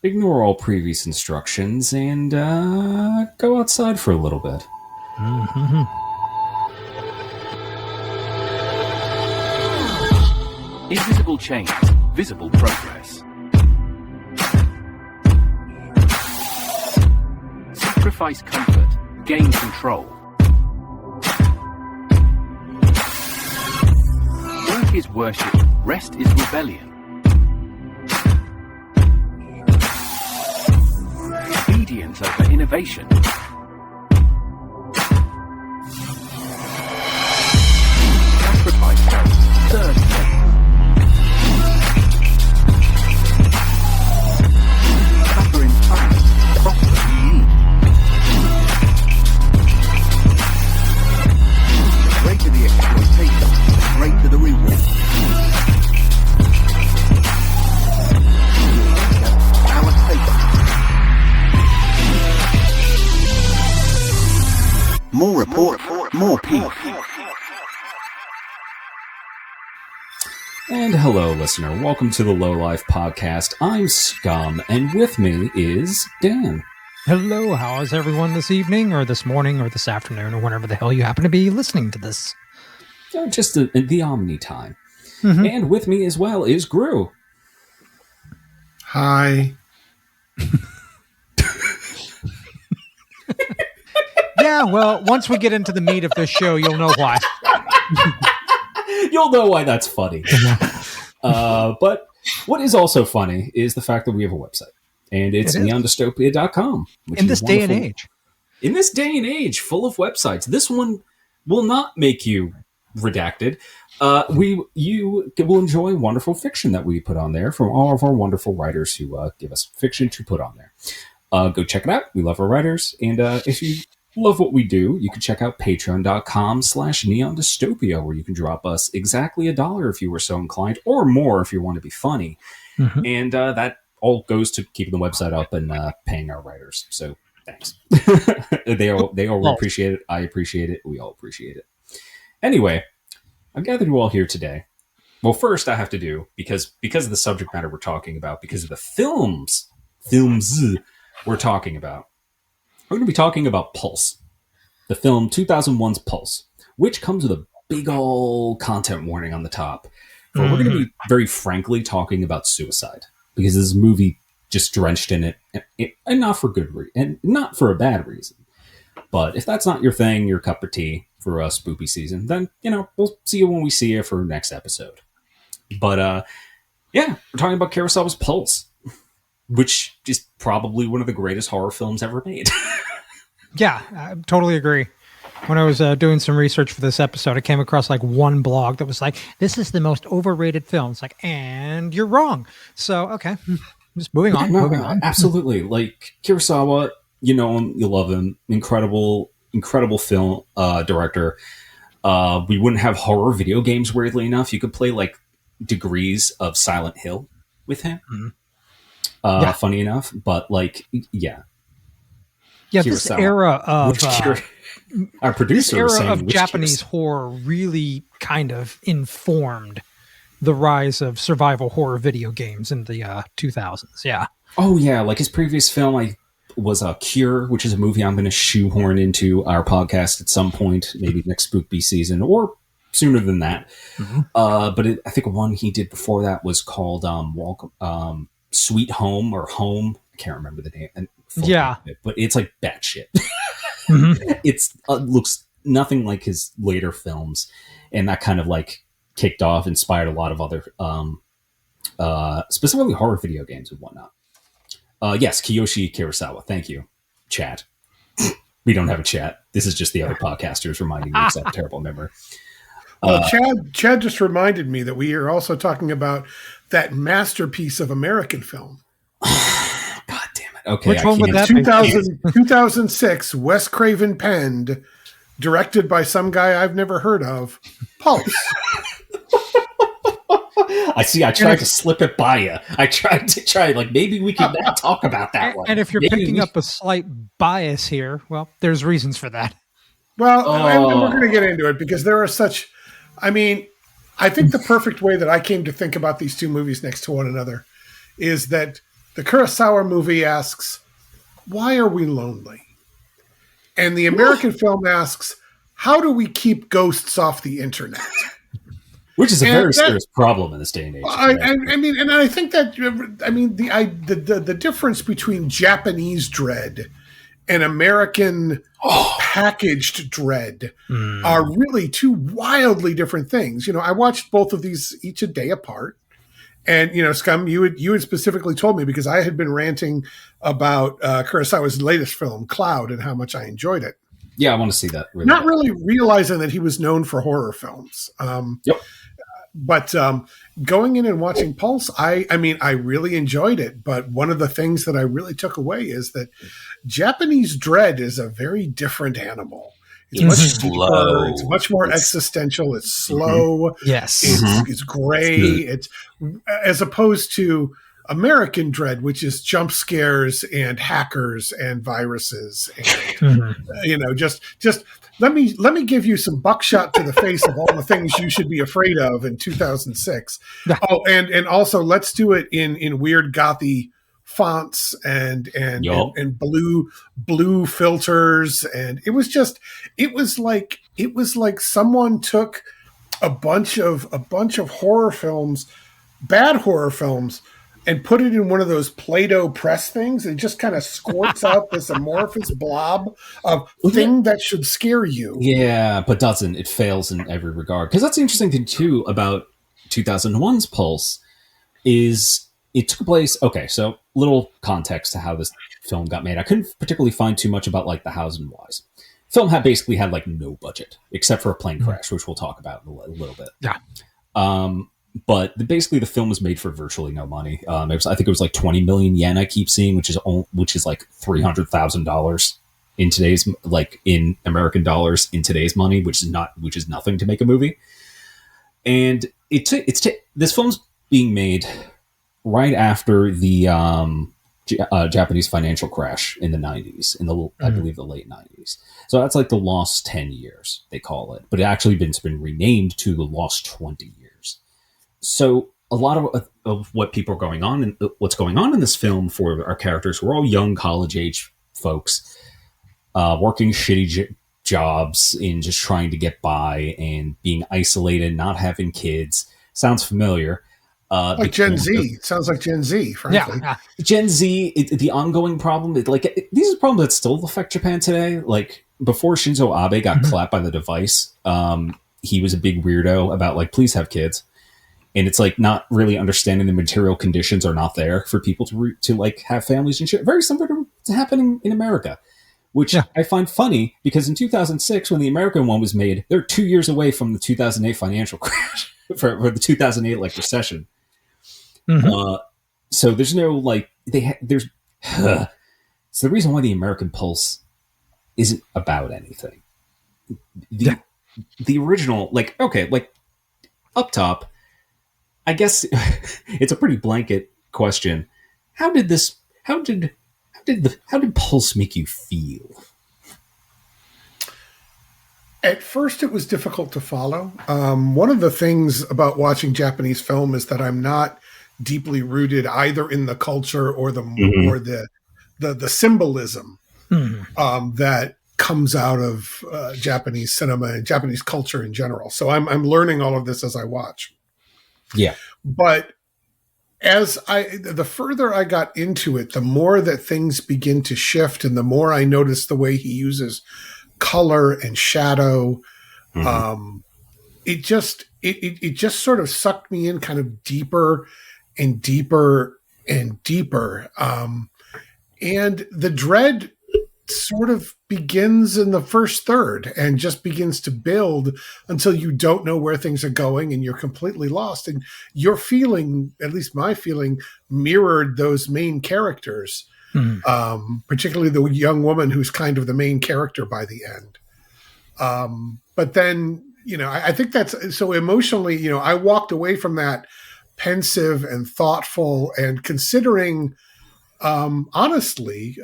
ignore all previous instructions and go outside for a little bit. Mm-hmm. Invisible change, visible progress. Sacrifice comfort, gain control. Work is worship, rest is rebellion. Obedience over innovation. Sacrifice goes, third place. Suffer in silence, prosper in need. The greater the exploitation, the greater the reward. Our fate. More report, more peace. And hello, listener. Welcome to the Low Life Podcast. I'm Scum, and with me is Dan. Hello, how is everyone this evening, or this morning, or this afternoon, or whenever the hell you happen to be listening to this? Just the Omni time. Mm-hmm. And with me as well is Grue. Hi. Yeah, well, once we get into the meat of this show, you'll know why. You'll know why that's funny. But what is also funny is the fact that we have a website. And it's neondystopia.com. In this day and age. In this day and age, full of websites. This one will not make you redacted. You will enjoy wonderful fiction that we put on there from all of our wonderful writers who give us fiction to put on there. Go check it out. We love our writers. And if you love what we do, you can check out patreon.com/neondystopia, where you can drop us exactly $1 if you were so inclined, or more if you want to be funny. Mm-hmm. And that all goes to keeping the website up and paying our writers. So thanks. They all appreciate it. I appreciate it. We all appreciate it. Anyway, I've gathered you all here today. Well, first I have to do, because of the subject matter we're talking about, because of the films we're talking about, we're going to be talking about Pulse, the film 2001's Pulse, which comes with a big old content warning on the top. We're going to be very frankly talking about suicide, because this movie just drenched in it, and not for good reason, and not for a bad reason. But if that's not your thing, your cup of tea for spoopy season, then we'll see you when we see you for next episode. But we're talking about Kurosawa's Pulse, which is probably one of the greatest horror films ever made. Yeah, I totally agree. When I was doing some research for this episode, I came across one blog that was like, this is the most overrated film. It's like, and you're wrong. So, okay, just moving on. Absolutely. Like, Kurosawa, you know him, you love him. Incredible film director. We wouldn't have horror video games, weirdly enough. You could play, Degrees of Silent Hill with him. Mm-hmm. Funny enough, but yeah, this era of our producer this era of Japanese horror really kind of informed the rise of survival horror video games in the 2000s. Yeah. Oh yeah, his previous film was Cure, which is a movie I'm going to shoehorn into our podcast at some point, maybe next spooky season or sooner than that. Mm-hmm. But I think one he did before that was called Sweet Home or Home. I can't remember the name. Yeah. But it's batshit. Mm-hmm. It looks nothing like his later films. And that kind of kicked off, inspired a lot of other, specifically horror video games and whatnot. Yes, Kiyoshi Kurosawa. Thank you, chat. We don't have a chat. This is just the other podcasters reminding me of that terrible memory. Well, Chad just reminded me that we are also talking about that masterpiece of American film. God damn it. Okay. Which one would that be? 2006, Wes Craven penned, directed by some guy I've never heard of, Pulse. I tried to slip it by you. I tried to maybe we could not talk about that one. And if you're picking up a slight bias here, well, there's reasons for that. Well, and we're going to get into it because there are such... I mean, I think the perfect way that I came to think about these two movies next to one another is that The Kurosawa movie asks, why are we lonely? And the American film asks, how do we keep ghosts off the internet? Which is a very serious problem in this day and age. I mean, and I think that, I mean, the difference between Japanese dread and American packaged dread are really two wildly different things. I watched both of these each a day apart. And, Scum, you had specifically told me, because I had been ranting about Kurosawa's latest film, Cloud, and how much I enjoyed it. Yeah, I want to see that. Not really realizing that he was known for horror films. Yep. But going in and watching Pulse, I mean, I really enjoyed it. But one of the things that I really took away is that Japanese dread is a very different animal. It's much slow. It's much more existential. It's slow. Yes. It's gray. It's as opposed to American dread, which is jump scares and hackers and viruses and just let me give you some buckshot to the face of all the things you should be afraid of in 2006. Oh, and also let's do it in weird gothy fonts and blue filters, and it was like someone took a bunch of horror films, bad horror films, and put it in one of those Play-Doh press things, and just kind of squirts out this amorphous blob of thing that should scare you. Yeah, but doesn't. It fails in every regard. Because that's the interesting thing, too, about 2001's Pulse is it took place... Okay, so little context to how this film got made. I couldn't particularly find too much about, the hows and whys. Film basically had, no budget, except for a plane crash, which we'll talk about in a little bit. Yeah. But basically, the film was made for virtually no money. I think it was 20 million yen. I keep seeing, which is like $300,000 in today's in American dollars in today's money, which is nothing to make a movie. And this film's being made right after the Japanese financial crash in the 90s, I believe the late 90s. So that's the lost 10 years they call it, but it actually it's been renamed to the lost 20 years. So a lot of what people are going on and what's going on in this film for our characters, we're all young college age folks working shitty jobs and just trying to get by and being isolated, not having kids. Sounds familiar. Like Gen Z. It sounds like Gen Z, frankly. Yeah. Gen Z, the ongoing problem, these are problems that still affect Japan today. Before Shinzo Abe got clapped by the device, he was a big weirdo about please have kids. And it's not really understanding the material conditions are not there for people to have families and shit. Very similar to happening in America, which I find funny because in 2006, when the American one was made, they're 2 years away from the 2008 financial crash for the 2008 recession. Mm-hmm. So there's no there's it's the reason why the American Pulse isn't about anything. The original up top. I guess it's a pretty blanket question. How did Pulse make you feel? At first, it was difficult to follow. One of the things about watching Japanese film is that I'm not deeply rooted either in the culture or the symbolism that comes out of Japanese cinema and Japanese culture in general. So I'm learning all of this as I watch. Yeah. But the further I got into it, the more that things begin to shift and the more I notice the way he uses color and shadow. It just sort of sucked me in kind of deeper and deeper and deeper. And the dread sort of begins in the first third and just begins to build until you don't know where things are going and you're completely lost. And your feeling, at least my feeling, mirrored those main characters, particularly the young woman who's kind of the main character by the end. But then, I think that's so emotionally, I walked away from that pensive and thoughtful and considering honestly,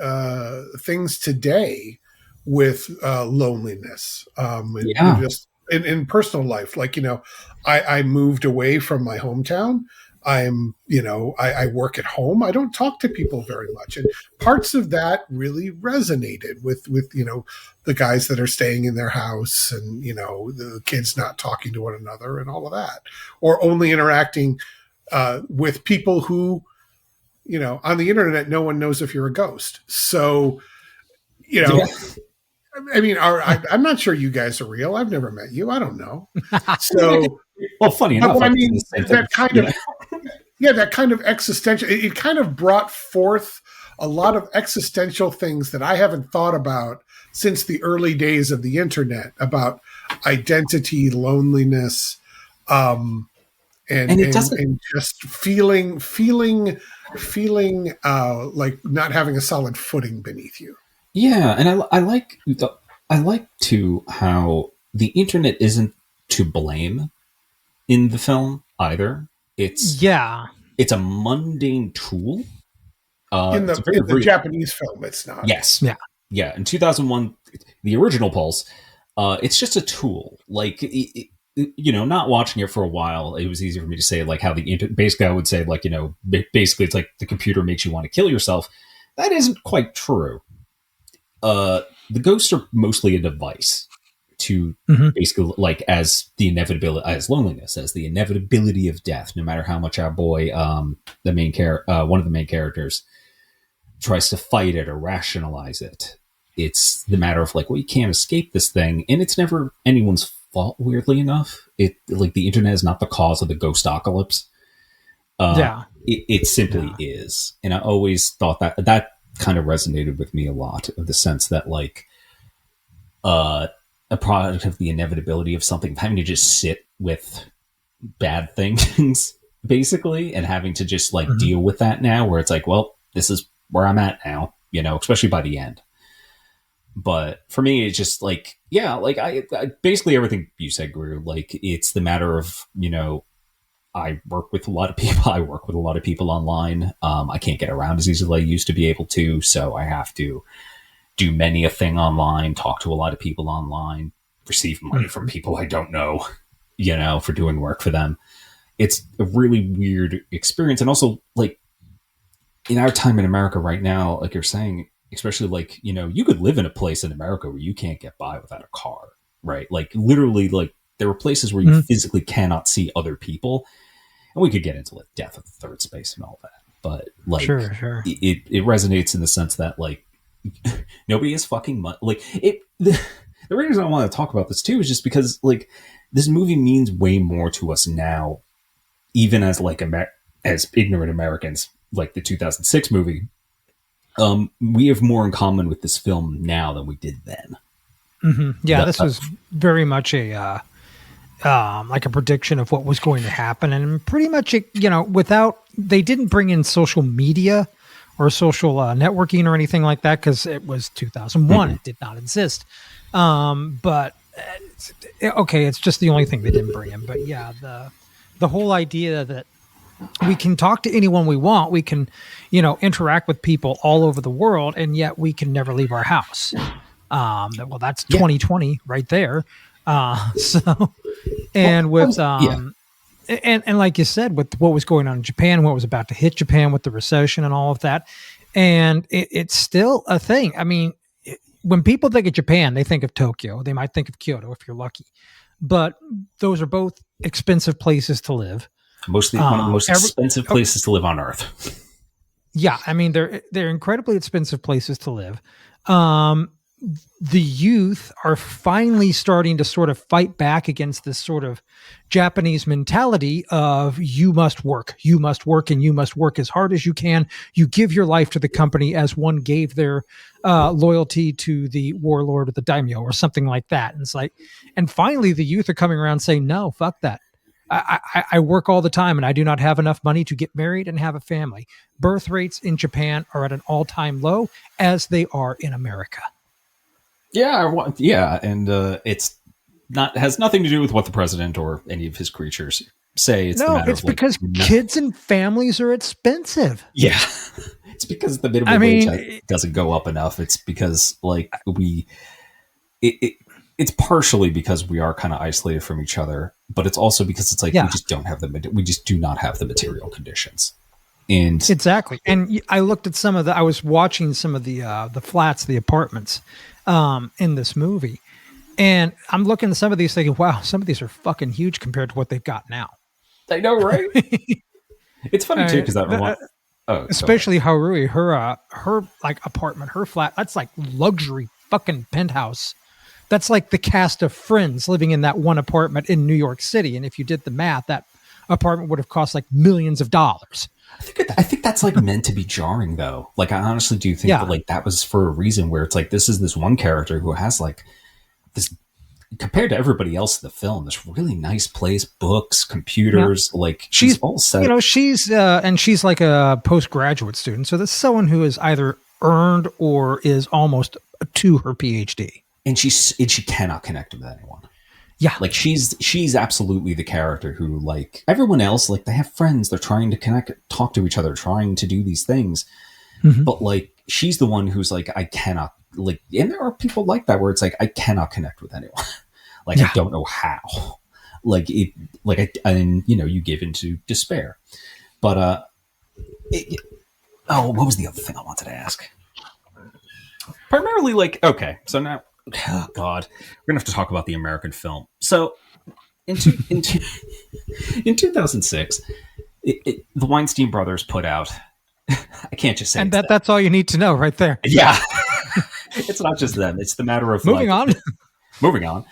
things today with loneliness, just in personal life. I moved away from my hometown I work at home. I don't talk to people very much. And parts of that really resonated with the guys that are staying in their house and, the kids not talking to one another and all of that, or only interacting with people who, on the internet, no one knows if you're a ghost. So, Yeah. I mean, I'm not sure you guys are real. I've never met you. I don't know. So, well, funny enough, I mean, that kind of, yeah, that kind of existential, it kind of brought forth a lot of existential things that I haven't thought about since the early days of the internet, about identity, loneliness, and just feeling like not having a solid footing beneath you. Yeah, and I like too how the internet isn't to blame in the film either. It's a mundane tool. In the Japanese film, it's not. Yes, yeah. In 2001, the original Pulse, it's just a tool. Like not watching it for a while, it was easy for me to say like how basically I would say like basically it's like the computer makes you want to kill yourself. That isn't quite true. The ghosts are mostly a device to basically like as loneliness, as the inevitability of death, no matter how much our boy, one of the main characters tries to fight it or rationalize it. It's the matter of like, well, you can't escape this thing, and it's never anyone's fault, weirdly enough. It like the internet is not the cause of the ghostocalypse. It simply is. And I always thought that kind of resonated with me a lot, of the sense that like a product of the inevitability of something, having to just sit with bad things basically, and having to just like deal with that now, where it's like, well, this is where I'm at now, especially by the end. But for me, it's just like, yeah, like I basically everything you said, Grue, like it's the matter of, I work with a lot of people. I work with a lot of people online. I can't get around as easily as I used to be able to. So I have to do many a thing online, talk to a lot of people online, receive money from people I don't know, for doing work for them. It's a really weird experience. And also like in our time in America right now, like you're saying, especially like, you could live in a place in America where you can't get by without a car, right? Like literally like there are places where you physically cannot see other people. And we could get into like death of the third space and all that. But like, sure. It resonates in the sense that like nobody has fucking money. Like the reason I want to talk about this too is just because like this movie means way more to us now, even as like as ignorant Americans, like the 2006 movie. We have more in common with this film now than we did then. Yeah, this was very much a like a prediction of what was going to happen, and pretty much they didn't bring in social media or social networking or anything like that, because it was 2001. It did not exist. But it's just the only thing they didn't bring in. But yeah, the whole idea that we can talk to anyone we want, we can interact with people all over the world, and yet we can never leave our house. Well, that's 2020 right there. And with and like you said, with what was going on in Japan, what was about to hit Japan with the recession and all of that, and it's still a thing. I mean, when people think of Japan, they think of Tokyo. They might think of Kyoto if you're lucky, but those are both expensive places to live. Mostly one of the most expensive places to live on Earth. Yeah, I mean they're incredibly expensive places to live. The youth are finally starting to sort of fight back against this sort of Japanese mentality of you must work, and you must work as hard as you can. You give your life to the company as one gave their loyalty to the warlord or the daimyo or something like that. And it's like, and finally the youth are coming around saying, no, fuck that. I work all the time and I do not have enough money to get married and have a family. Birth rates in Japan are at an all-time low, as they are in America. Yeah, and it's has nothing to do with what the president or any of his creatures say. It's because kids and families are expensive. Yeah, it's because the minimum wage doesn't go up enough. It's because like it's partially because we are kind of isolated from each other, but it's also because it's like we just don't have we just do not have the material conditions. And exactly. And I looked at I was watching some of the flats, the apartments in this movie. And I'm looking at some of these thinking, wow, some of these are fucking huge compared to what they've got now. I know, right? It's funny too, because that reminds especially Harui, her like apartment, her flat, that's like luxury fucking penthouse. That's like the cast of Friends living in that one apartment in New York City. And if you did the math, that apartment would have cost like millions of dollars. I think that's like meant to be jarring, though. Like, I honestly do think that like that was for a reason, where it's like this is this one character who has like this, compared to everybody else in the film, this really nice place, books, computers, like she's all set. You know, she's like a postgraduate student, so that's someone who has either earned or is almost to her PhD, and she cannot connect with anyone. Yeah, like she's absolutely the character who, like everyone else, like they have friends, they're trying to connect, talk to each other, trying to do these things, but like she's the one who's like, I cannot, like, and there are people like that where it's like I cannot connect with anyone. Like I don't know how. Like it, like and you know, you give into despair. But what was the other thing I wanted to ask? Primarily, like, okay, so now, oh God, we're gonna have to talk about the American film. So in 2006, the Weinstein brothers put out. I can't just say, and that's all you need to know, right there. Yeah, it's not just them; it's the matter of moving on. Moving on.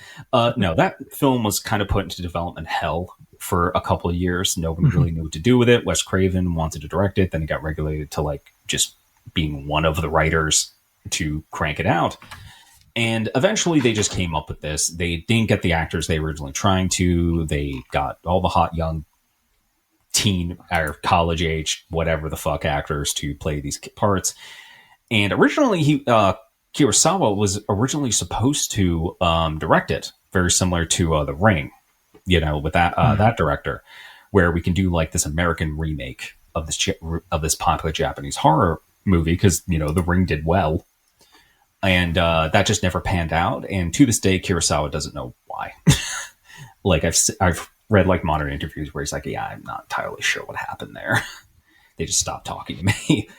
No, that film was kind of put into development hell for a couple of years. Nobody really knew what to do with it. Wes Craven wanted to direct it. Then it got regulated to like just being one of the writers to crank it out. And eventually they just came up with this. They didn't get the actors they were originally trying to. They got all the hot young teen or college age, whatever the fuck actors to play these parts. And originally Kurosawa was originally supposed to direct it, very similar to The Ring, you know, with that director, where we can do like this American remake of this popular Japanese horror movie, because you know The Ring did well, and that just never panned out. And to this day, Kurosawa doesn't know why. Like I've read like modern interviews where he's like, yeah, I'm not entirely sure what happened there. They just stopped talking to me.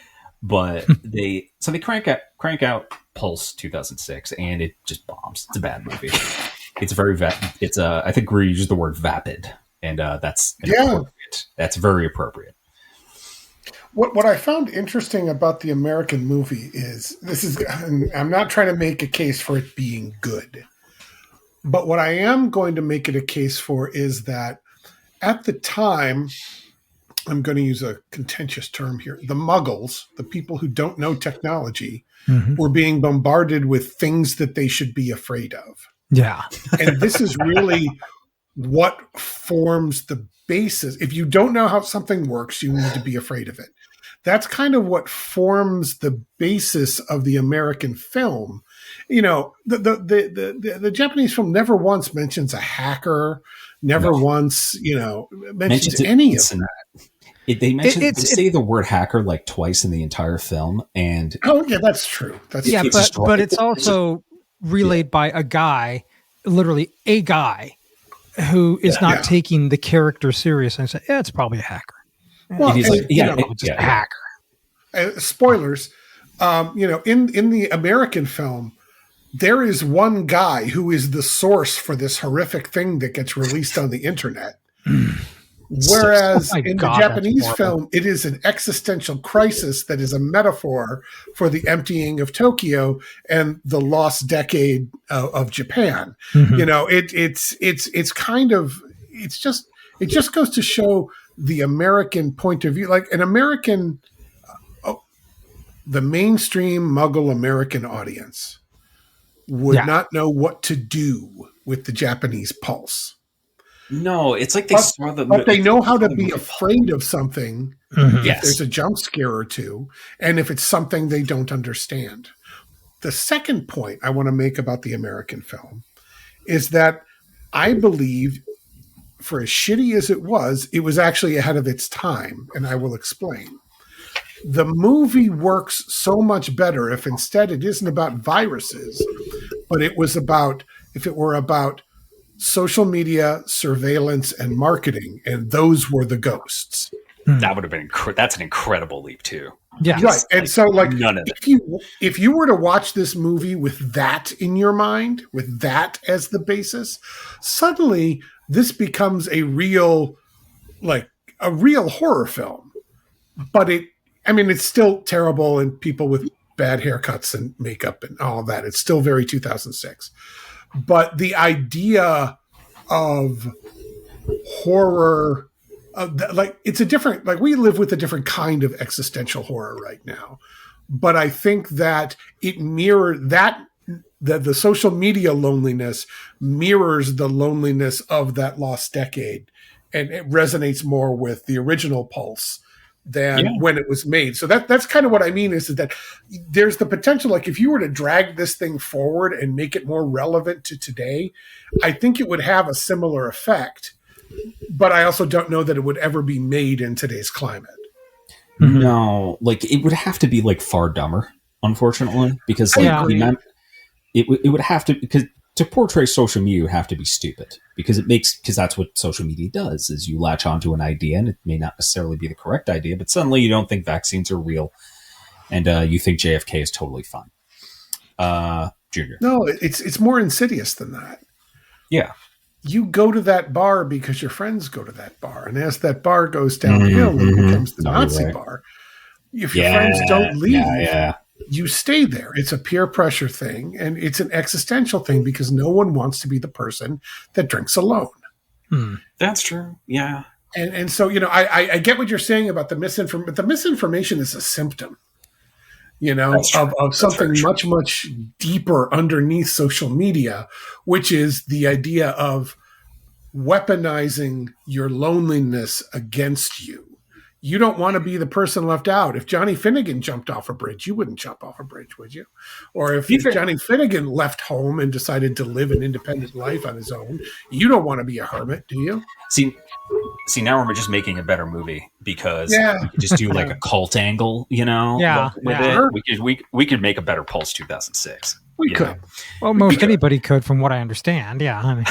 But they crank out Pulse 2006, and it just bombs. It's a bad movie. It's very I think Grue used the word vapid, and that's inappropriate. That's very appropriate. What I found interesting about the American movie is I'm not trying to make a case for it being good, but what I am going to make it a case for is that at the time, I'm going to use a contentious term here, the muggles, the people who don't know technology, were being bombarded with things that they should be afraid of. Yeah. And this is really what forms the basis. If you don't know how something works, you need to be afraid of it. That's kind of what forms the basis of the American film. You know, the Japanese film never once mentions a hacker, never once, you know, mentions any of that. They say the word hacker like twice in the entire film, and that's true. But it's also relayed by a guy, literally a guy, who is not taking the character serious and say, "Yeah, it's probably a hacker." Well, he's like, just a hacker. Spoilers. You know, in the American film, there is one guy who is the source for this horrific thing that gets released on the internet. Whereas in the Japanese film, it is an existential crisis that is a metaphor for the emptying of Tokyo and the lost decade of Japan. You know, it just goes to show the American point of view, like an American, the mainstream Muggle American audience would not know what to do with the Japanese pulse. No, it's like but they know how to be afraid of something if there's a jump scare or two, and if it's something they don't understand. The second point I want to make about the American film is that I believe, for as shitty as it was actually ahead of its time, and I will explain. The movie works so much better if instead it isn't about viruses, but it was about if it were about social media, surveillance, and marketing, and those were the ghosts. That would have been that's an incredible leap too. Yeah. Right. And so like none of it. if you were to watch this movie with that in your mind, with that as the basis, suddenly this becomes a real horror film. But it's still terrible, and people with bad haircuts and makeup and all that. It's still very 2006. But the idea of horror, it's a different, we live with a different kind of existential horror right now. But I think that it mirrored that the social media loneliness mirrors the loneliness of that lost decade. And it resonates more with the original Pulse than when it was made. So that's kind of what I mean is that there's the potential, like if you were to drag this thing forward and make it more relevant to today, I think it would have a similar effect. But I also don't know that it would ever be made in today's climate. No, it would have to be far dumber, unfortunately, because it would have to, because to portray social media, you have to be stupid because that's what social media does is you latch onto an idea and it may not necessarily be the correct idea, but suddenly you don't think vaccines are real and you think JFK is totally fine. Junior. No, it's more insidious than that. Yeah. You go to that bar because your friends go to that bar. And as that bar goes downhill, it becomes the Nazi bar. If your friends don't leave, you stay there. It's a peer pressure thing, and it's an existential thing because no one wants to be the person that drinks alone. That's true. Yeah. And so, I get what you're saying about the misinformation, but the misinformation is a symptom, of something much, much deeper underneath social media, which is the idea of weaponizing your loneliness against you. You don't want to be the person left out. If Johnny Finnegan jumped off a bridge, you wouldn't jump off a bridge, would you? Or if Johnny Finnegan left home and decided to live an independent life on his own, you don't want to be a hermit, do you? See, now we're just making a better movie because we could just do a cult angle, with it. We could make a better Pulse 2006. We could. Well, most anybody could, from what I understand. Yeah,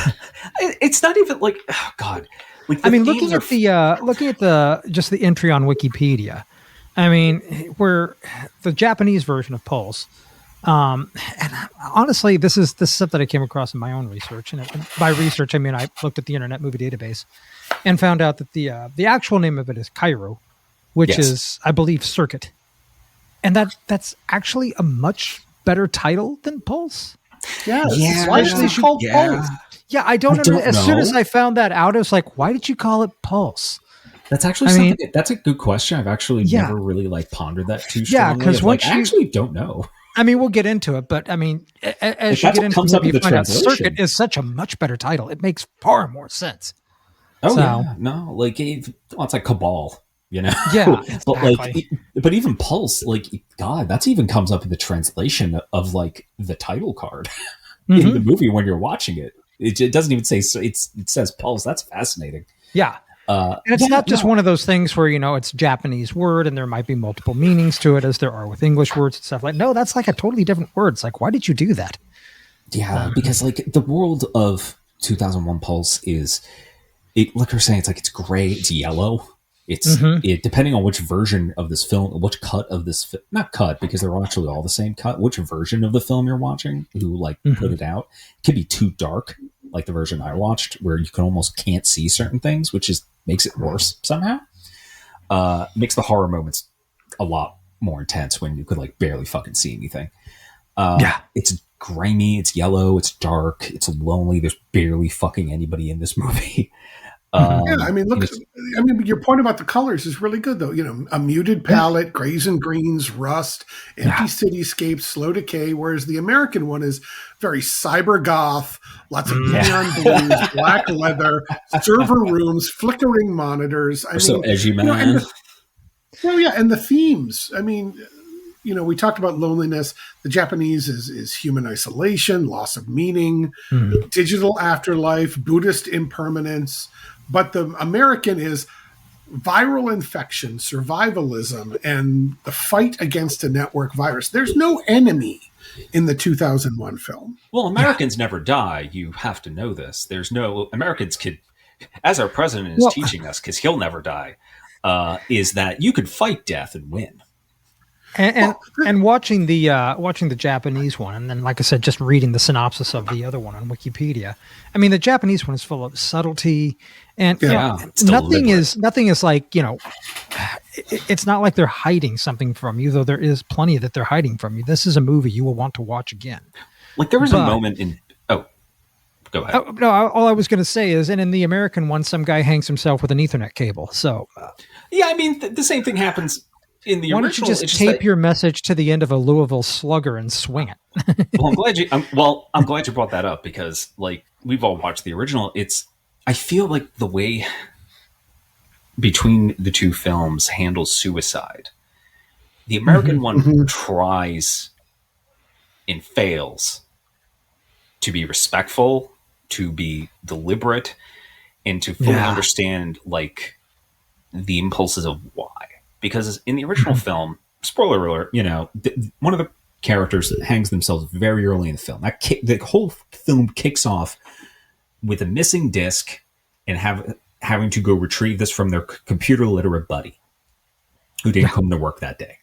it's not even oh God. Looking at the entry on Wikipedia, where the Japanese version of Pulse, and honestly, this is stuff that I came across in my own research, and by research I mean I looked at the Internet Movie Database and found out that the actual name of it is Cairo, which is, I believe, Circuit, and that's actually a much better title than Pulse. Why is it called Pulse? Yeah, I don't know. As soon as I found that out, I was like, why did you call it Pulse? That's actually that's a good question. I've actually never really pondered that too strongly. Yeah, because I actually don't know. We'll get into it, but as you get into it, you find out Circuit is such a much better title. It makes far more sense. Oh, yeah. No, it's like Cabal, Yeah, exactly. but even Pulse, God, that's even comes up in the translation of the title card in the movie when you're watching it. It doesn't even say it says Pulse. That's fascinating. Yeah. And it's not just one of those things where, it's a Japanese word and there might be multiple meanings to it as there are with English words and stuff. No, that's a totally different word. It's why did you do that? Yeah, because the world of 2001 Pulse is, like you're saying, it's gray, it's yellow. It's depending on which version of this film, which cut of this, not cut because they're actually all the same cut, which version of the film you're watching, who put it out, it could be too dark, like the version I watched, where you can almost can't see certain things, which makes it worse somehow. Makes the horror moments a lot more intense when you could barely fucking see anything. It's grimy, it's yellow, it's dark, it's lonely. There's barely fucking anybody in this movie. Your point about the colors is really good, though. A muted palette, grays and greens, rust, empty cityscapes, slow decay, whereas the American one is very cyber goth, lots of neon blues, black leather, server rooms, flickering monitors. So edgy, man. And the themes. We talked about loneliness. The Japanese is human isolation, loss of meaning, digital afterlife, Buddhist impermanence. But the American is viral infection, survivalism, and the fight against a network virus. There's no enemy. in the 2001 film. Well, Americans never die. You have to know this. There's no Americans could, as our president is teaching us, because he'll never die, is that you could fight death and win. And watching the Japanese one, and then, like I said, just reading the synopsis of the other one on Wikipedia. I mean, the Japanese one is full of subtlety, and nothing is like, it's not like they're hiding something from you, though there is plenty that they're hiding from you. This is a movie you will want to watch again. Like there was a moment in. Oh, go ahead. No, all I was going to say is, and in the American one, some guy hangs himself with an Ethernet cable. So, yeah, I mean, the same thing happens. In the why original, don't you just tape your message to the end of a Louisville Slugger and swing it? Well, I'm glad you brought that up, because like we've all watched the original. I feel like the way between the two films handles suicide. The American one tries and fails to be respectful, to be deliberate, and to fully understand like the impulses of why. Because in the original film, spoiler alert, one of the characters that hangs themselves very early in the film. The whole film kicks off with a missing disc and having to go retrieve this from their computer literate buddy who didn't come to work that day.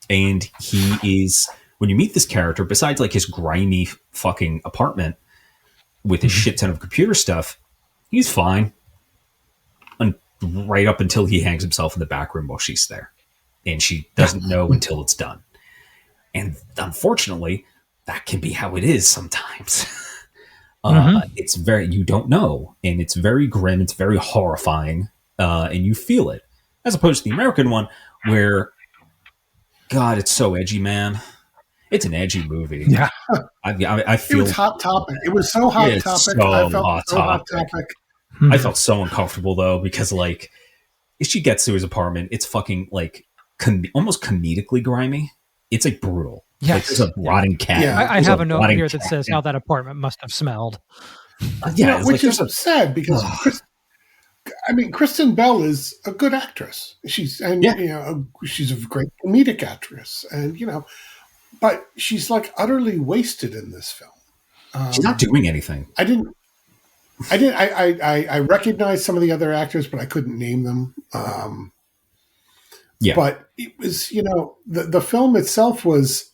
And he is, when you meet this character, besides like his grimy fucking apartment with his shit ton of computer stuff, he's fine. Right up until he hangs himself in the back room while she's there. And she doesn't know until it's done. And unfortunately, that can be how it is sometimes. It's you don't know. And it's very grim. It's very horrifying. And you feel it. As opposed to the American one where, God, it's so edgy, man. It's an edgy movie. Yeah. I feel it was Hot Topic. It was so Hot Topic. I felt Hot Topic. I felt so uncomfortable though, because like if she gets to his apartment, it's fucking like almost comedically grimy. It's like brutal. Yes. Like there's a rotting cat. Yeah, I have a note here that says how that apartment must have smelled. Which is sad because Kristen Bell is a good actress. She's a great comedic actress, and but she's like utterly wasted in this film. She's not doing anything. I recognized some of the other actors, but I couldn't name them. But it was, the film itself was,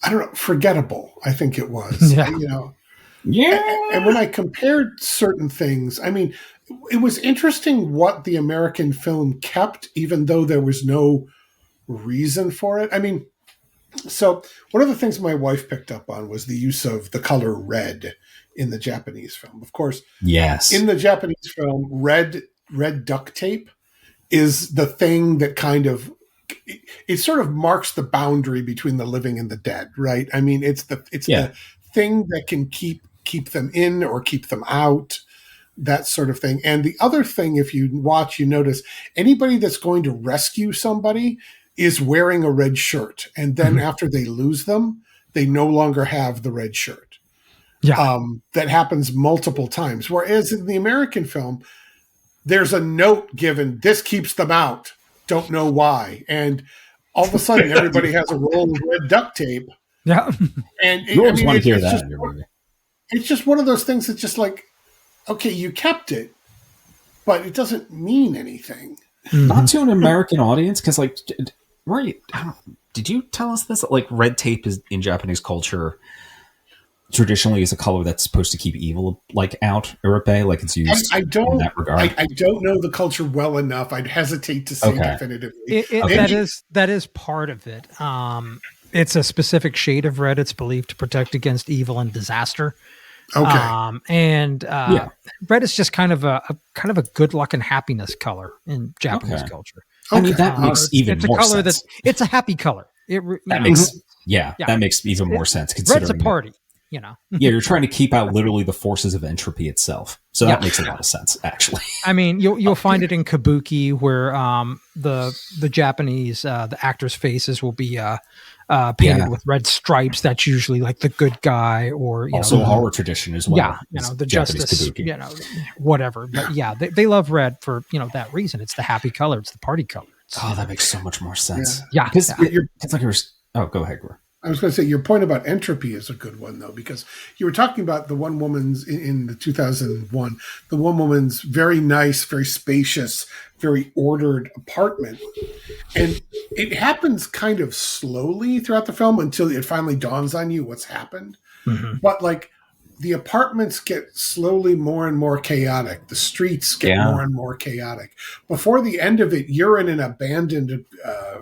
I don't know, forgettable. I think it was, And when I compared certain things, I mean, it was interesting what the American film kept, even though there was no reason for it. I mean, so one of the things my wife picked up on was the use of the color red in the Japanese film. Of course, yes. In the Japanese film, red duct tape is the thing that it sort of marks the boundary between the living and the dead, right? I mean, it's the thing that can keep them in or keep them out, that sort of thing. And the other thing, if you watch, you notice anybody that's going to rescue somebody is wearing a red shirt. And then after they lose them, they no longer have the red shirt. Yeah. That happens multiple times. Whereas in the American film, there's a note given, this keeps them out. Don't know why. And all of a sudden, everybody has a roll of red duct tape. Yeah. And you always want to hear that in your movie. It's just one of those things that's just like, okay, you kept it, but it doesn't mean anything. Not to an American audience, because like, right? Did you tell us this? Like, red tape is in Japanese culture traditionally is a color that's supposed to keep evil like out or at bay, like it's used in that regard. I don't know the culture well enough. I'd hesitate to say definitively. That is part of it. It's a specific shade of red. It's believed to protect against evil and disaster. Okay. Red is just kind of a good luck and happiness color in Japanese culture. I mean, that makes even more sense. It's a happy color. That makes even more sense. Red's a party. You're trying to keep out literally the forces of entropy itself. So that makes a lot of sense, actually. I mean, you'll find it in kabuki where the Japanese the actors' faces will be painted with red stripes. That's usually like the good guy, or also a horror tradition as well. Yeah, the Japanese justice, kabuki. Whatever. But they love red for that reason. It's the happy color. It's the party color. That makes so much more sense. Yeah, because it's like Oh, go ahead, Grue. I was going to say your point about entropy is a good one, though, because you were talking about the one woman's in the 2001, the one woman's very nice, very spacious, very ordered apartment. And it happens kind of slowly throughout the film until it finally dawns on you what's happened. Mm-hmm. But like the apartments get slowly more and more chaotic. The streets get more and more chaotic. Before the end of it, you're in an abandoned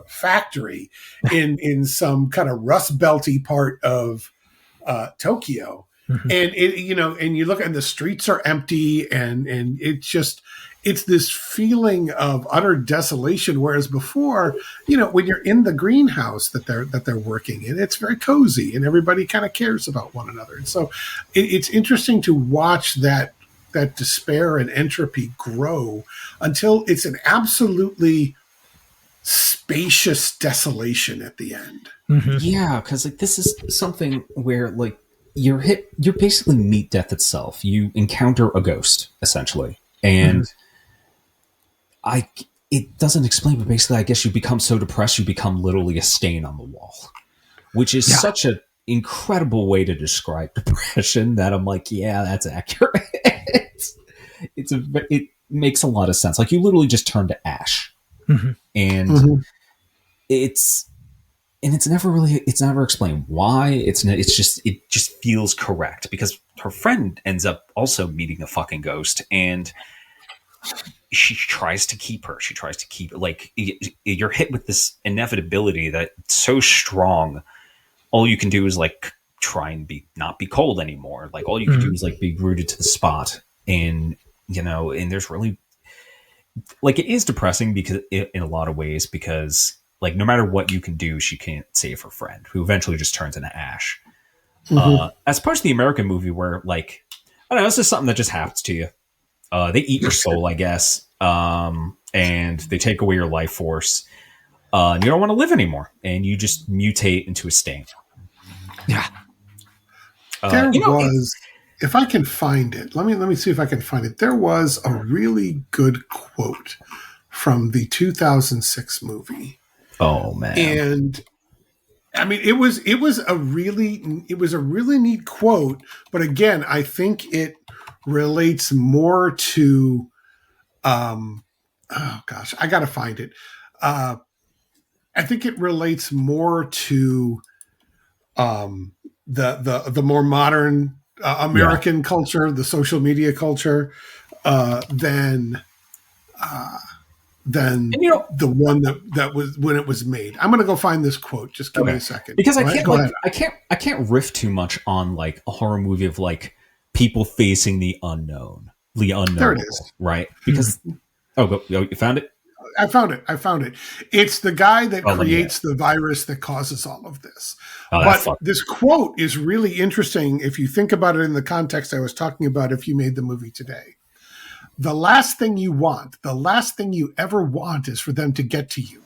factory in some kind of rust belty part of Tokyo. Mm-hmm. And and you look and the streets are empty and it's this feeling of utter desolation. Whereas before, when you're in the greenhouse that they're working in, it's very cozy and everybody kind of cares about one another. And so it's interesting to watch that despair and entropy grow until it's an absolutely spacious desolation at the end. Mm-hmm. Yeah, because like this is something where like you're basically meet death itself. You encounter a ghost essentially, and it doesn't explain, but basically I guess you become so depressed you become literally a stain on the wall, which is such an incredible way to describe depression that I'm like, yeah, that's accurate. It makes a lot of sense. Like you literally just turn to ash, and it's never explained why. It just feels correct because her friend ends up also meeting a fucking ghost and she tries to keep her. She tries to keep like you're hit with this inevitability that's so strong. All you can do is like try and not be cold anymore. Like all you can do is like be rooted to the spot. And and there's really like it is depressing because in a lot of ways because like no matter what you can do, she can't save her friend who eventually just turns into ash. As opposed to the American movie where like I don't know, this is something that just happens to you. They eat your soul, I guess, and they take away your life force. And you don't want to live anymore, and you just mutate into a stain. Yeah. There was, if I can find it, let me see if I can find it. There was a really good quote from the 2006 movie. Oh man! And I mean, it was a really neat quote, but again, I think it relates more to oh gosh, I gotta find it. I think it relates more to the more modern American culture, the social media culture, than the one that was when it was made. I'm going to go find this quote. Just give me a second. Because I can't riff too much on like a horror movie of like people facing the unknown, the unknown. There it is. Right? Because you found it? I found it. It's the guy that creates the virus that causes all of this. But this quote is really interesting if you think about it in the context I was talking about if you made the movie today. The last thing you want, the last thing you ever want is for them to get to you.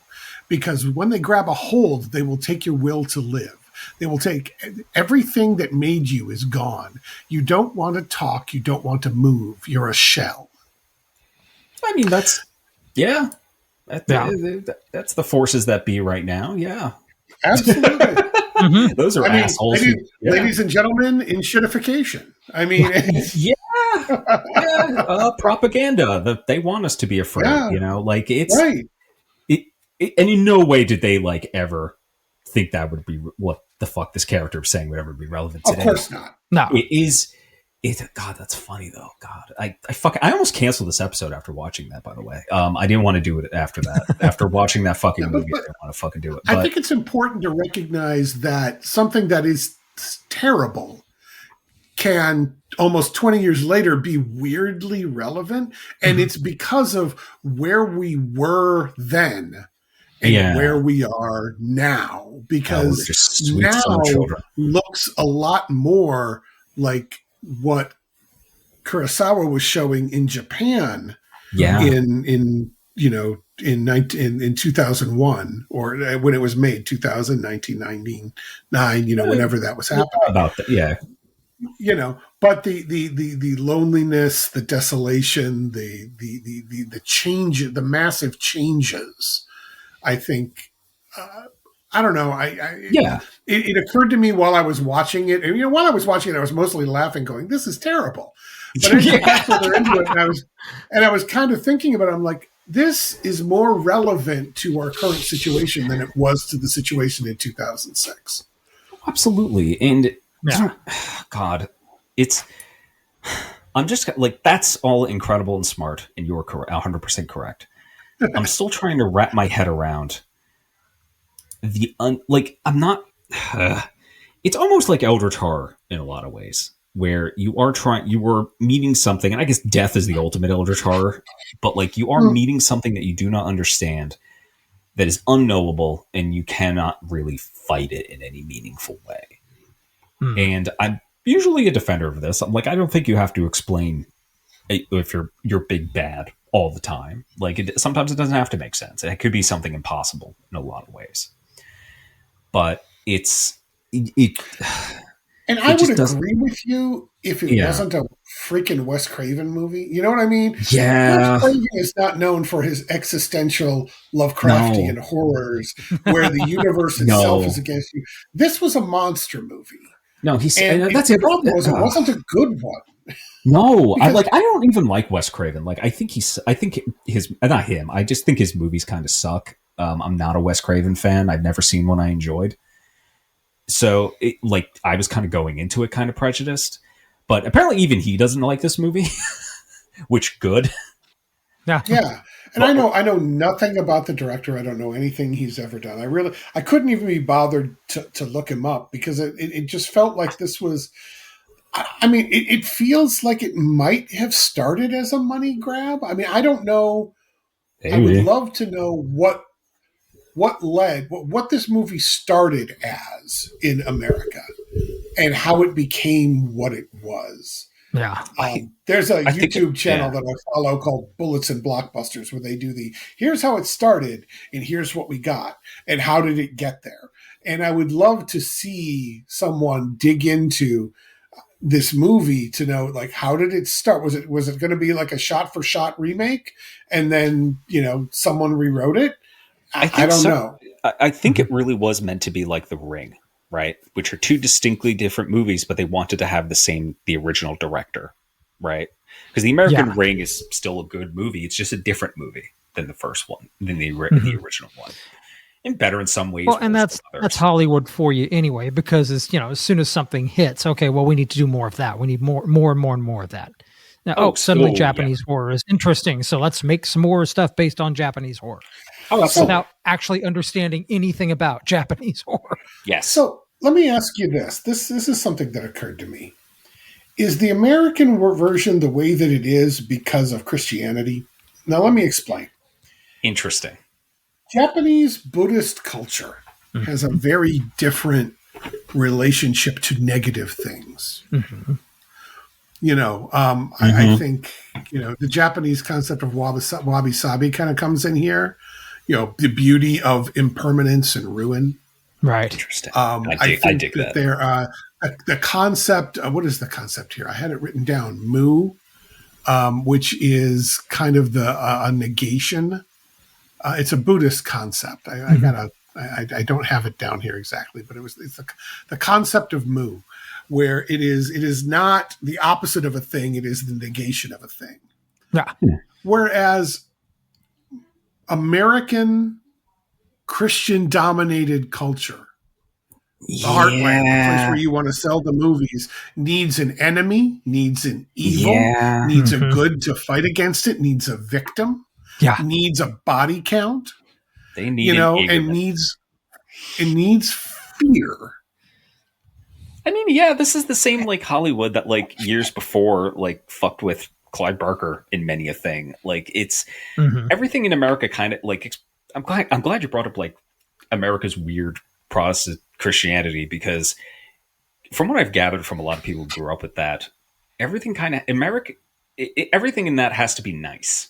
Because when they grab a hold, they will take your will to live. They will take everything that made you is gone. You don't want to talk. You don't want to move. You're a shell. I mean, that's the forces that be right now. Yeah, absolutely. Those are assholes. Ladies and gentlemen, in shitification. I mean, propaganda that they want us to be afraid. Like it's right. And in no way did they like ever think that would be what the fuck this character is saying would ever be relevant today. Of course not. No, it is. God, that's funny though. God, I almost canceled this episode after watching that. By the way, I didn't want to do it after that. After watching that fucking movie, I didn't want to fucking do it. But I think it's important to recognize that something that is terrible can almost 20 years later be weirdly relevant, and it's because of where we were then and where we are now. Because now looks a lot more like what Kurosawa was showing in Japan in 2001 or when it was made 1999 whenever that was happening about that but the loneliness, the desolation, the change, the massive changes, I think I don't know. Yeah. It occurred to me while I was watching it, and while I was watching it, I was mostly laughing, going, "This is terrible." But as I got further into it, and I was kind of thinking about it, I'm like, this is more relevant to our current situation than it was to the situation in 2006. Absolutely. And God, I'm just like, that's all incredible and smart, and you're correct, 100% correct. I'm still trying to wrap my head around I'm not. It's almost like Eldritch Horror in a lot of ways, where you were meeting something, and I guess death is the ultimate Eldritch Horror, but like you are meeting something that you do not understand, that is unknowable, and you cannot really fight it in any meaningful way. And I'm usually a defender of this. I'm like, I don't think you have to explain if you're big bad all the time. Like sometimes it doesn't have to make sense. It could be something impossible in a lot of ways. But and I would agree with you if it wasn't a freaking Wes Craven movie. You know what I mean? Yeah. Wes Craven is not known for his existential Lovecraftian horrors where the universe itself is against you. This was a monster movie. No, that's the problem. It wasn't a good one. No, I don't even like Wes Craven. Like, I think his not him. I just think his movies kind of suck. I'm not a Wes Craven fan. I've never seen one I enjoyed. So, I was kind of going into it kind of prejudiced. But apparently even he doesn't like this movie, which good. Yeah. Yeah. And I know nothing about the director. I don't know anything he's ever done. I couldn't even be bothered to look him up because it just felt like this was, I mean, it feels like it might have started as a money grab. I mean, I don't know. Maybe. I would love to know what this movie started as in America and how it became what it was. Yeah. There's a YouTube channel that I follow called Bullets and Blockbusters where they do here's how it started and here's what we got and how did it get there. And I would love to see someone dig into this movie to know, like, how did it start? Was it going to be like a shot for shot remake and then, someone rewrote it? I don't know. I think it really was meant to be like The Ring, right? Which are two distinctly different movies, but they wanted to have the original director, right? Because The American Ring is still a good movie. It's just a different movie than the first one, than the original one. And better in some ways. Well, and that's Hollywood for you anyway, because as soon as something hits, okay, well, we need to do more of that. We need more and more of that. Now, suddenly Japanese horror is interesting, so let's make some more stuff based on Japanese horror. Without actually understanding anything about Japanese horror. Yes. So let me ask you this. This is something that occurred to me. Is the American version the way that it is because of Christianity? Now, let me explain. Interesting. Japanese Buddhist culture has a very different relationship to negative things. Mm-hmm. I think, the Japanese concept of wabi-sabi kind of comes in here. The beauty of impermanence and ruin. Right. Interesting. I dig that. The concept, what is the concept here? I had it written down, mu, which is kind of a negation. It's a Buddhist concept. I don't have it down here exactly, but it's the concept of mu, where it is not the opposite of a thing. It is the negation of a thing. Yeah. Whereas American Christian-dominated culture, the heartland, the place where you want to sell the movies, needs an enemy, needs an evil, needs a good to fight against it, needs a victim, needs a body count. They need and needs fear. I mean, this is the same like Hollywood that like years before like fucked with Clive Barker in many a thing. Like it's everything in America kind of like I'm glad you brought up like America's weird Protestant Christianity, because from what I've gathered from a lot of people who grew up with that, everything kind of everything in that has to be nice.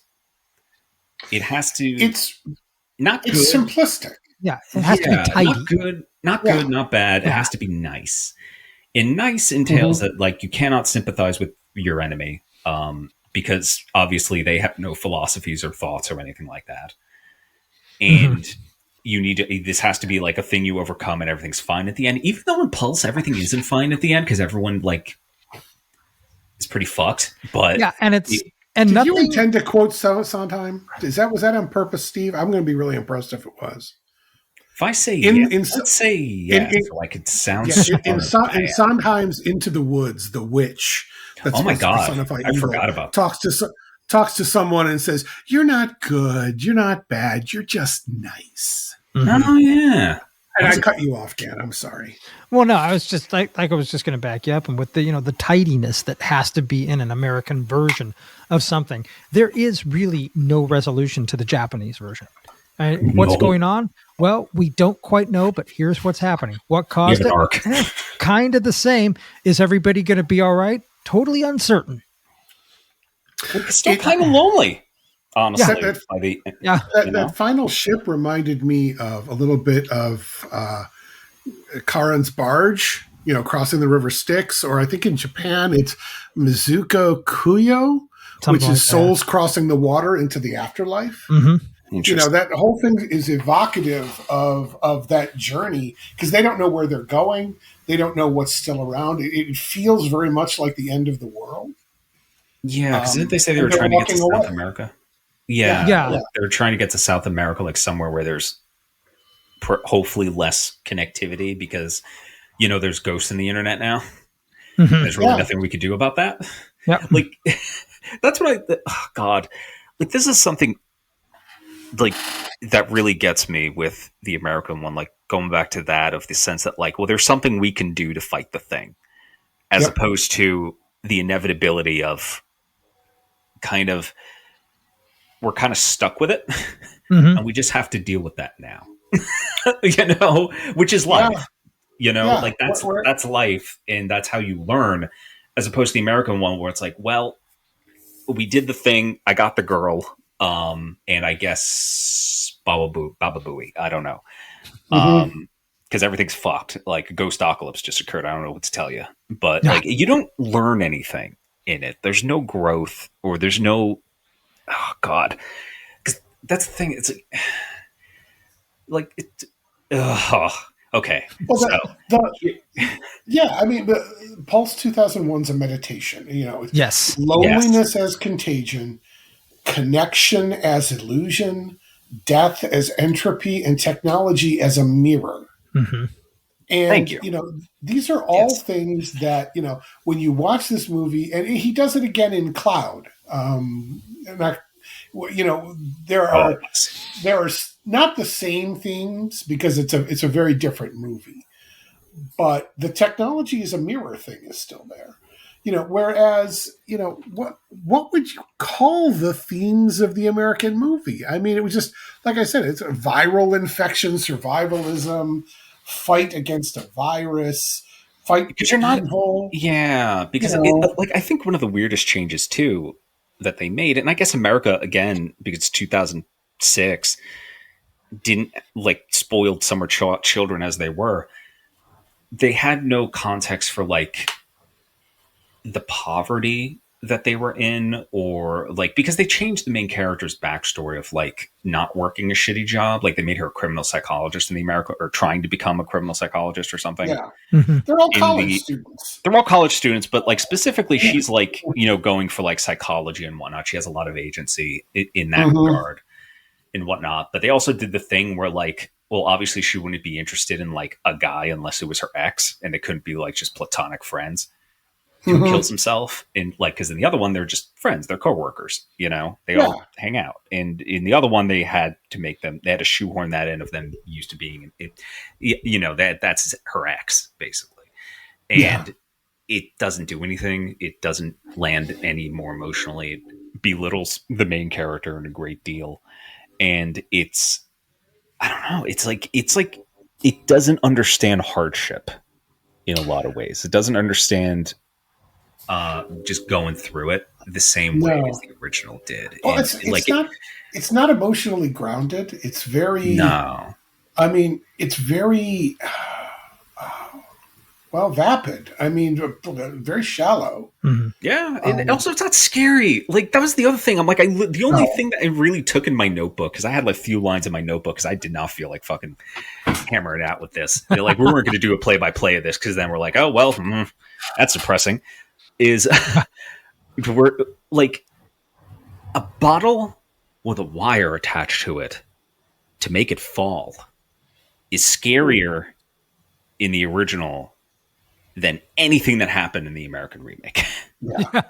It has to. It's not good. It's simplistic. Yeah, it has to be tidy. Not good, not bad. It has to be nice. And nice entails that like you cannot sympathize with your enemy, because obviously they have no philosophies or thoughts or anything like that. And this has to be like a thing you overcome and everything's fine at the end. Even though in Pulse everything isn't fine at the end because everyone like is pretty fucked. But Yeah, and it's it, and Did nothing. you intend to quote Sondheim? Was that on purpose, Steve? I'm going to be really impressed if it was. if I say let's say yes, so I could sound in Sondheim's Into the Woods, the witch. That's oh my god, personify I evil, forgot about talks to someone and says, "You're not good. You're not bad. You're just nice." Mm-hmm. Oh yeah. And I cut you off, Dan. I'm sorry. Well, no, I was just like I was just going to back you up, and with the the tidiness that has to be in an American version of something, there is really no resolution to the Japanese version. And what's going on? Well, we don't quite know, but here's what's happening. What caused it? Kind of the same. Is everybody going to be all right? Totally uncertain. It's still kind of lonely, honestly. That final ship reminded me of a little bit of Karen's barge, crossing the river Styx, or I think in Japan it's Mizuko Kuyo, which is souls crossing the water into the afterlife. Mm-hmm. That whole thing is evocative of that journey because they don't know where they're going. They don't know what's still around. It feels very much like the end of the world. Yeah, because didn't they say they were trying to get to South America? Yeah. Like they were trying to get to South America, like somewhere where there's hopefully less connectivity because, there's ghosts in the internet now. Mm-hmm. There's really nothing we could do about that. Yeah. Like, that's what God. Like, this is something like that really gets me with the American one, like going back to that of the sense that like, well, there's something we can do to fight the thing as opposed to the inevitability of we're kind of stuck with it and we just have to deal with that now, which is life, like that's life. And that's how you learn as opposed to the American one where it's like, well, we did the thing. I got the girl. And I guess Baba Booey. I don't know. Because everything's fucked. Like a ghost apocalypse just occurred. I don't know what to tell you. But like you don't learn anything in it. There's no growth or there's no God. Because that's the thing. It's like it okay. Well, I mean, the Pulse 2001's a meditation. Yes. Loneliness as contagion. Connection as illusion, death as entropy, and technology as a mirror. Mm-hmm. And, thank you. These are all things that, when you watch this movie, and he does it again in Cloud. There are not the same themes because it's a very different movie, but the technology as a mirror thing is still there. Whereas, what would you call the themes of the American movie? I mean, it was just, like I said, it's a viral infection, survivalism, fight against a virus, fight because you're not, because I think one of the weirdest changes too that they made, and I guess America again, because it's 2006, didn't like spoiled summer children as they were. They had no context for like the poverty that they were in or like because they changed the main character's backstory of like not working a shitty job, like they made her a criminal psychologist in the America or trying to become a criminal psychologist or something. They're all college students, but like specifically she's like going for like psychology and whatnot. She has a lot of agency in that regard and whatnot, but they also did the thing where like, well, obviously she wouldn't be interested in like a guy unless it was her ex and it couldn't be like just platonic friends. Who kills himself in like, cause in the other one, they're just friends, they're coworkers, they all hang out. And in the other one, they had to shoehorn that in of them used to being, that's her ex basically. And it doesn't do anything. It doesn't land any more emotionally. It belittles the main character in a great deal. And it's, I don't know. It's like, it doesn't understand hardship in a lot of ways. It doesn't understand just going through it the same way as the original did. Well, it's not emotionally grounded. It's very I mean, it's very well, vapid. I mean, very shallow. Yeah, and also it's not scary. Like that was the other thing. I'm like, the only thing that I really took in my notebook, because I had like a few lines in my notebook, because I did not feel like fucking hammering out with this. They're like, we weren't going to do a play-by-play of this, because then we're like, oh well, that's depressing. Is we're like a bottle with a wire attached to it to make it fall is scarier in the original than anything that happened in the American remake. Yeah.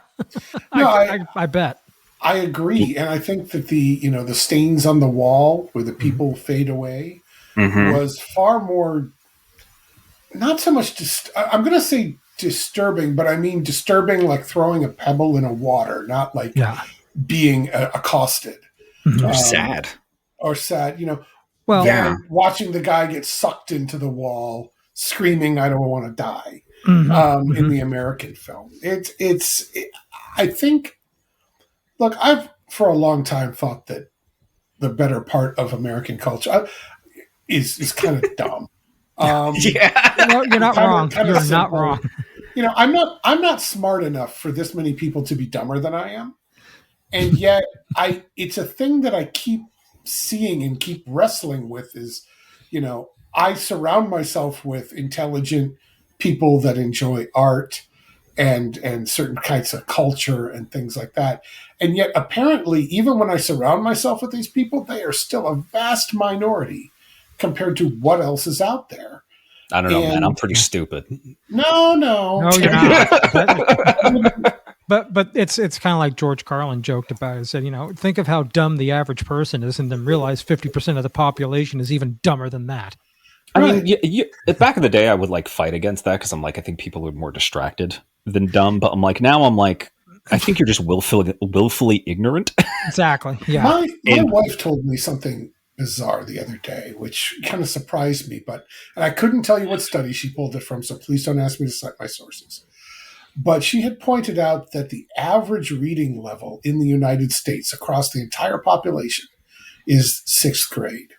I bet. I agree. And I think that the stains on the wall where the people fade away was far more, not so much, I'm going to say disturbing, but I mean disturbing like throwing a pebble in a water, not like being accosted. Or sad. Or sad, Well, watching the guy get sucked into the wall, screaming, "I don't want to die." In the American film, I think. Look, I've for a long time thought that the better part of American culture is kind of dumb. Well, you're not wrong. You're not wrong. I'm not smart enough for this many people to be dumber than I am, and yet it's a thing that I keep seeing and keep wrestling with. Is I surround myself with intelligent people that enjoy art and certain kinds of culture and things like that. And yet, apparently, even when I surround myself with these people, they are still a vast minority compared to what else is out there. I don't know, man. I'm pretty stupid. No, you're not. But it's kind of like George Carlin joked about it. He said, think of how dumb the average person is, and then realize 50% of the population is even dumber than that. I mean, back in the day, I would like fight against that because I'm like, I think people are more distracted than dumb. But I'm like, now I'm like, I think you're just willfully ignorant. Exactly. Yeah. My wife told me something bizarre the other day, which kind of surprised me. And I couldn't tell you what study she pulled it from, so please don't ask me to cite my sources. But she had pointed out that the average reading level in the United States across the entire population is 6th grade.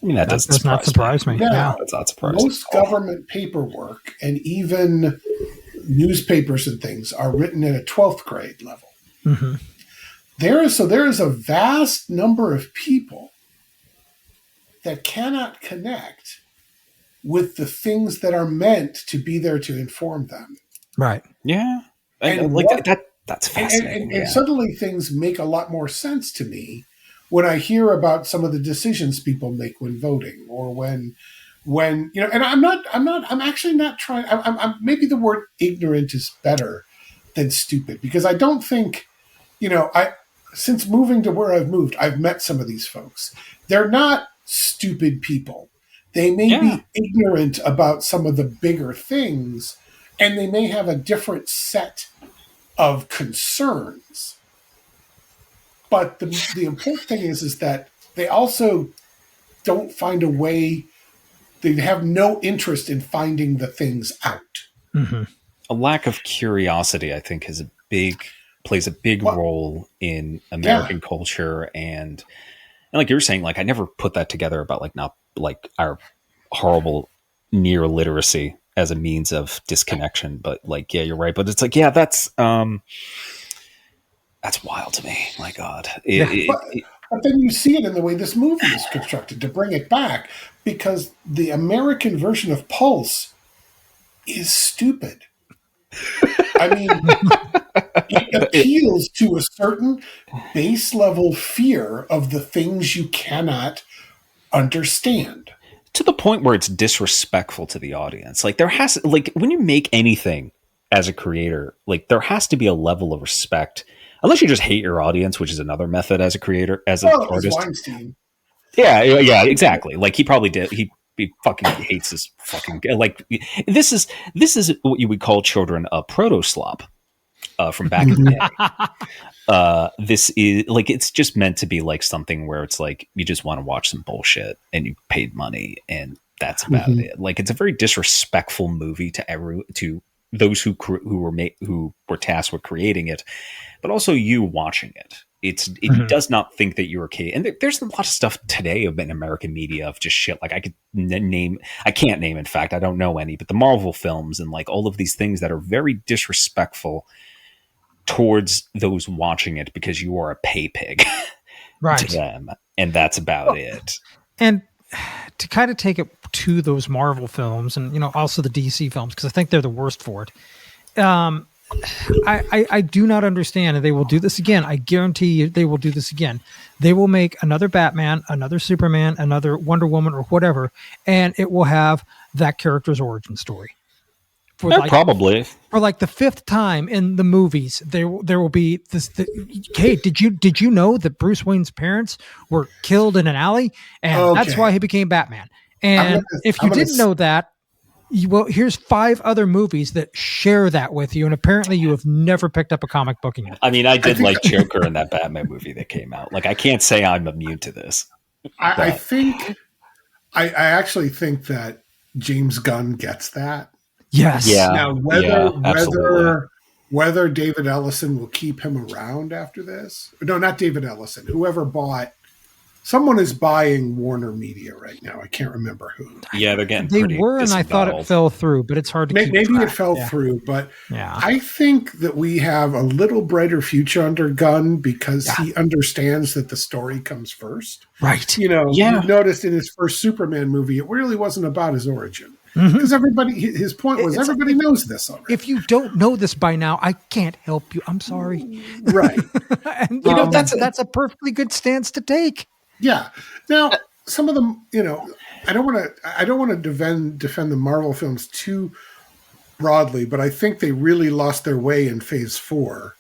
I mean, that does not surprise me. Now, that's not surprising. Most government paperwork and even newspapers and things are written at a 12th grade level. There is a vast number of people that cannot connect with the things that are meant to be there to inform them. Right. Yeah. And that's fascinating. And suddenly things make a lot more sense to me when I hear about some of the decisions people make when voting, or when and I'm actually not trying. I'm maybe the word ignorant is better than stupid, because I don't think, since moving to where I've moved, I've met some of these folks. They're not stupid people. They may be ignorant about some of the bigger things, and they may have a different set of concerns. But the important thing is that they also don't find a way. They have no interest in finding the things out. A lack of curiosity, I think, plays a big role in American culture, and like you were saying, like I never put that together about like not like our horrible near literacy as a means of disconnection. But like, yeah, you're right. But it's like, yeah, that's wild to me. My God. But then you see it in the way this movie is constructed to bring it back, because the American version of Pulse is stupid. I mean, it appeals to a certain base level fear of the things you cannot understand. To the point where it's disrespectful to the audience. Like when you make anything as a creator, like there has to be a level of respect. Unless you just hate your audience, which is another method as a creator, as an artist. Weinstein. Yeah, exactly. Like he probably did. He fucking hates this fucking like. This is what you would call children a proto slop from back in the day. This is like, it's just meant to be like something where it's like you just want to watch some bullshit and you paid money and that's about it. Like it's a very disrespectful movie to those who were tasked with creating it, but also you watching it. It Mhm. does not think that you're okay. And there's a lot of stuff today in American media of just shit. Like I can't name, in fact, I don't know any, but the Marvel films and like all of these things that are very disrespectful towards those watching it because you are a pay pig Right. to them. And that's about it. And to kind of take it to those Marvel films and, also the DC films, because I think they're the worst for it. I do not understand, and they will do this again. I guarantee you they will do this again. They will make another Batman, another Superman, another Wonder Woman, or whatever, and it will have that character's origin story. Probably for like the fifth time in the movies, there will be this. Hey, did you know that Bruce Wayne's parents were killed in an alley, and that's why he became Batman? And if you didn't know that, well, here's 5 other movies that share that with you, and apparently you have never picked up a comic book in your life. I mean, I did like Joker in that Batman movie that came out. Like, I can't say I'm immune to this. I actually think that James Gunn gets that. Yes. Yeah. Now, whether David Ellison will keep him around after this, no, not David Ellison. Whoever bought. Someone is buying Warner Media right now. I can't remember who. Yeah, they're getting They were, and I thought it fell through, but it's hard to keep maybe track. it fell through, but I think that we have a little brighter future under Gunn because he understands that the story comes first. Right. You noticed in his first Superman movie, it really wasn't about his origin. Because his point was everybody knows this already. If you don't know this by now, I can't help you. I'm sorry. Right. And that's a perfectly good stance to take. Yeah. Now, some of them, I don't want to defend the Marvel films too broadly, but I think they really lost their way in Phase 4,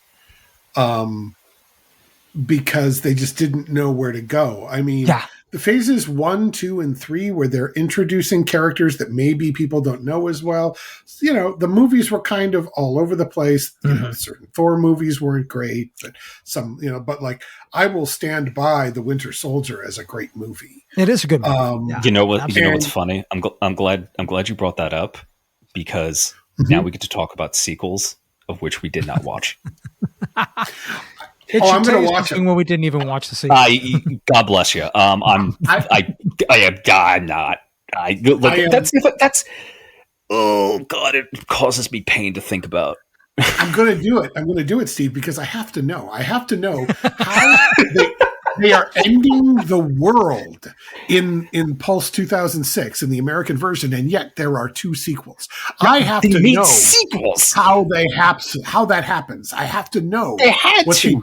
because they just didn't know where to go. I mean, the phases 1, 2, and 3, where they're introducing characters that maybe people don't know as well. The movies were kind of all over the place. Certain Thor movies weren't great, but some, but like I will stand by The Winter Soldier as a great movie. It is a good movie. You know what? You know what's funny? I'm glad you brought that up because now we get to talk about sequels of which we did not watch. I'm going to watch it when we didn't even watch the sequel. God bless you. I'm not. That's. Oh God! It causes me pain to think about. I'm going to do it. I'm going to do it, Steve, because I have to know. I have to know how they are ending the world in Pulse 2006 in the American version, and yet there are 2 sequels. I have to know sequels. How that happens. I have to know. They had to.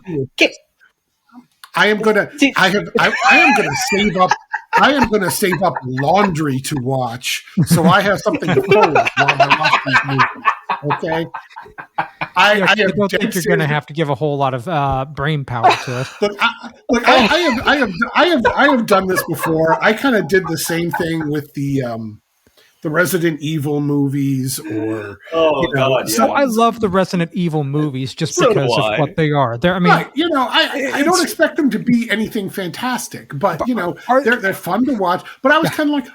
I am going to save up. I am going to save up laundry to watch, so I have something to fold while I watch these movies. Okay. I don't think you're going to have to give a whole lot of brain power to it. I have done this before. I kind of did the same thing with the Resident Evil movies, or I love the Resident Evil movies just because of what they are. I don't expect them to be anything fantastic, but they're fun to watch. But I was kind of like,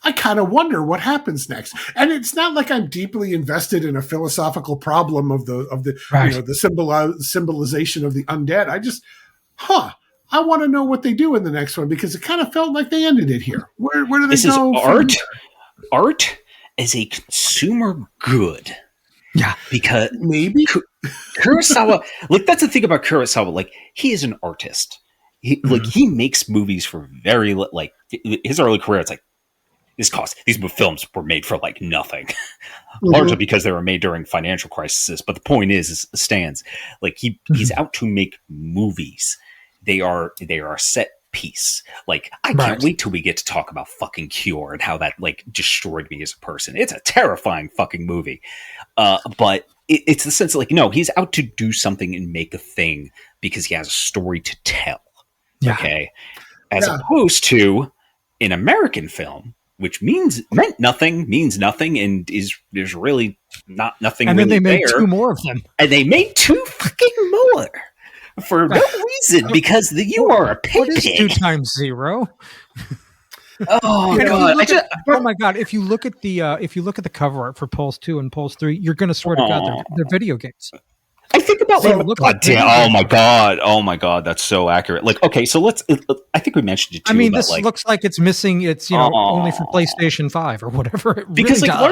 I kind of wonder what happens next. And it's not like I'm deeply invested in a philosophical problem of the symbolization of the undead. I just, I want to know what they do in the next one, because it kind of felt like they ended it here. Where do they go? This is art as a consumer good. Yeah. Because maybe Kurosawa, that's the thing about Kurosawa. He is an artist. He makes movies for very, his early career, it's like, these films were made for nothing, largely because they were made during financial crisis. But the point is stands he's out to make movies. They are a set piece. I can't wait till we get to talk about fucking Cure and how that destroyed me as a person. It's a terrifying fucking movie. But it's the sense no, he's out to do something and make a thing because he has a story to tell. Yeah. Okay. As opposed to an American film, which means nothing, and there's really nothing. And then really they made there. 2 more of them, and they made 2 fucking more for no reason because you are a pig. What is 2 times 0? Oh God! Oh my God! If you look at the cover art for Pulse 2 and Pulse 3, you're going to swear to God they're video games. I think about They like, look God like damn, paintings. oh my god, that's so accurate. Like, okay, so let's. I think we mentioned it too. I mean, about, this like, looks like it's missing. It's only for PlayStation 5 or whatever. It because really like does.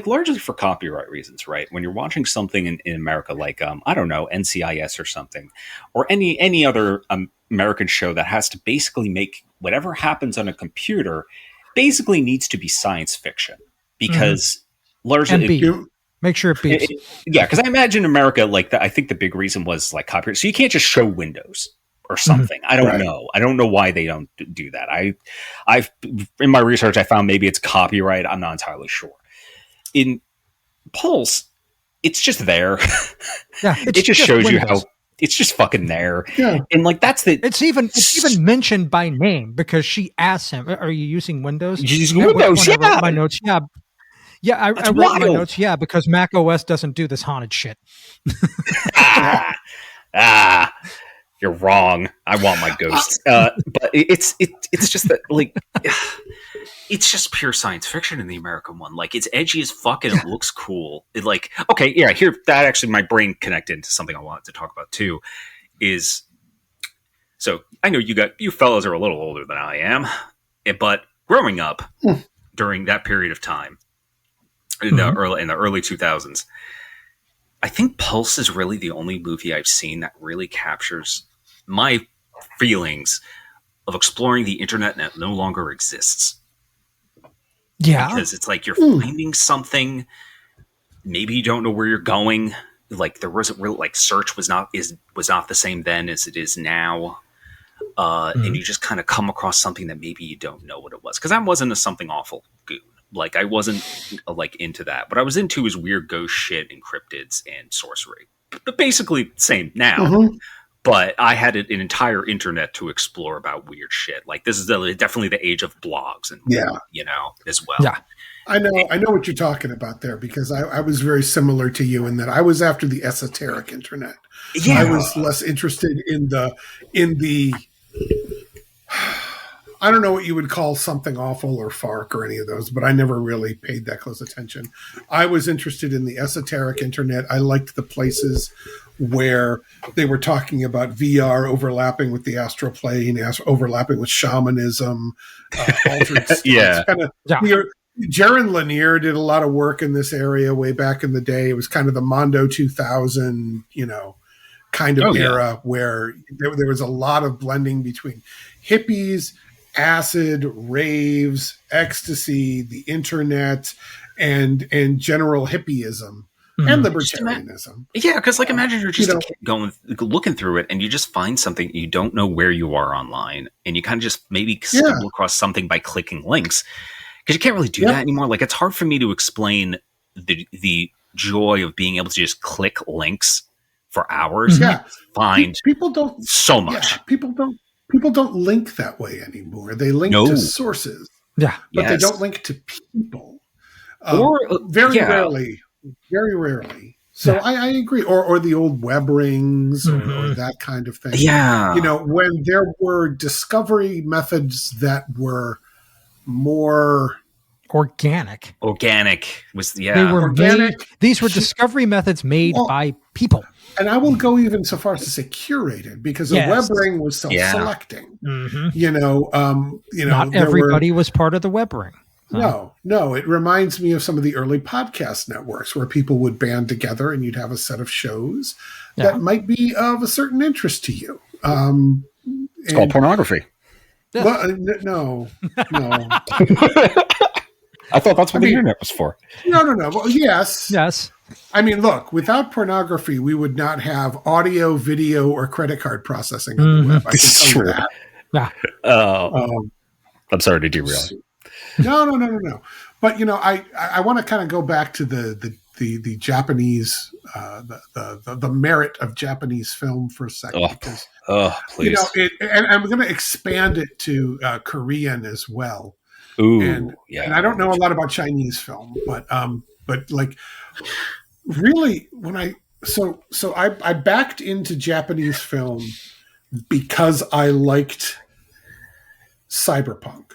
largely for copyright reasons, right? When you're watching something in America, like I don't know, NCIS or something, or any other American show that has to basically make whatever happens on a computer basically needs to be science fiction because largely And beep. You- Make sure it beeps. yeah, because I imagine America, like I think the big reason was like copyright. So you can't just show Windows or something. I don't Right. know. I don't know why they don't do that. I've in my research, I found maybe it's copyright. I'm not entirely sure. In Pulse, it's just there. Yeah, It just shows you Windows. how it's just fucking there. Yeah. And like that's the It's even mentioned by name because she asks him, "Are you using Windows?" You're using At which Windows, point I yeah. wrote my notes. Yeah, yeah. I That's wrote in my wild. notes. Yeah, because Mac OS doesn't do this haunted shit. ah, you're wrong. I want my ghosts. But it's just that like it's just pure science fiction in the American one. Like it's edgy as fuck and it looks cool. It like okay, yeah. Here, that actually my brain connected to something I wanted to talk about too. Is so I know you fellas are a little older than I am, but growing up during that period of time in the early 2000s. I think Pulse is really the only movie I've seen that really captures my feelings of exploring the internet that no longer exists. Yeah, Because it's like you're finding something, maybe you don't know where you're going. Like there wasn't real like search was not the same then as it is now. And you just kind of come across something that maybe you don't know what it was. Because I wasn't a something awful goon. Like I wasn't like into that. What I was into is weird ghost shit and cryptids and sorcery. But basically same now. But I had an entire internet to explore about weird shit. Like this is definitely the age of blogs and as well. yeah. I know what you're talking about there because I was very similar to you in that I was after the esoteric internet. Yeah. I was less interested in the I don't know what you would call something awful or FARC or any of those, but I never really paid that close attention. I was interested in the esoteric internet. I liked the places where they were talking about VR overlapping with the astral plane, overlapping with shamanism, altered states. Yeah. Jaron Lanier did a lot of work in this area way back in the day. It was kind of the Mondo 2000, kind of era where there was a lot of blending between hippies, acid, raves, ecstasy, the internet, and general hippieism and libertarianism. Yeah, because like imagine you're just looking through it and you just find something you don't know where you are online, and you kind of just maybe stumble across something by clicking links because you can't really do that anymore. Like it's hard for me to explain the joy of being able to just click links for hours. Yeah, find people don't so much. Yeah, people don't link that way anymore. They link to sources. Yeah, but they don't link to people. Very rarely. So I agree. Or the old web rings or that kind of thing. Yeah. When there were discovery methods that were more organic was they were organic. These were discovery methods made by people. And I will go even so far as to say curated, because a web ring was self-selecting. Not everybody was part of the web ring. No. It reminds me of some of the early podcast networks where people would band together and you'd have a set of shows that might be of a certain interest to you. It's called pornography. Well, no. I thought that's what the internet was for. No. Well, yes. I mean, look, without pornography, we would not have audio, video, or credit card processing on the web. I can tell you that. Yeah. I'm sorry to derail. No. But I want to kind of go back to the Japanese, the merit of Japanese film for a second. Please. And I'm going to expand it to Korean as well. Ooh, and I don't know a lot about Chinese film, but like really when I backed into Japanese film because I liked cyberpunk.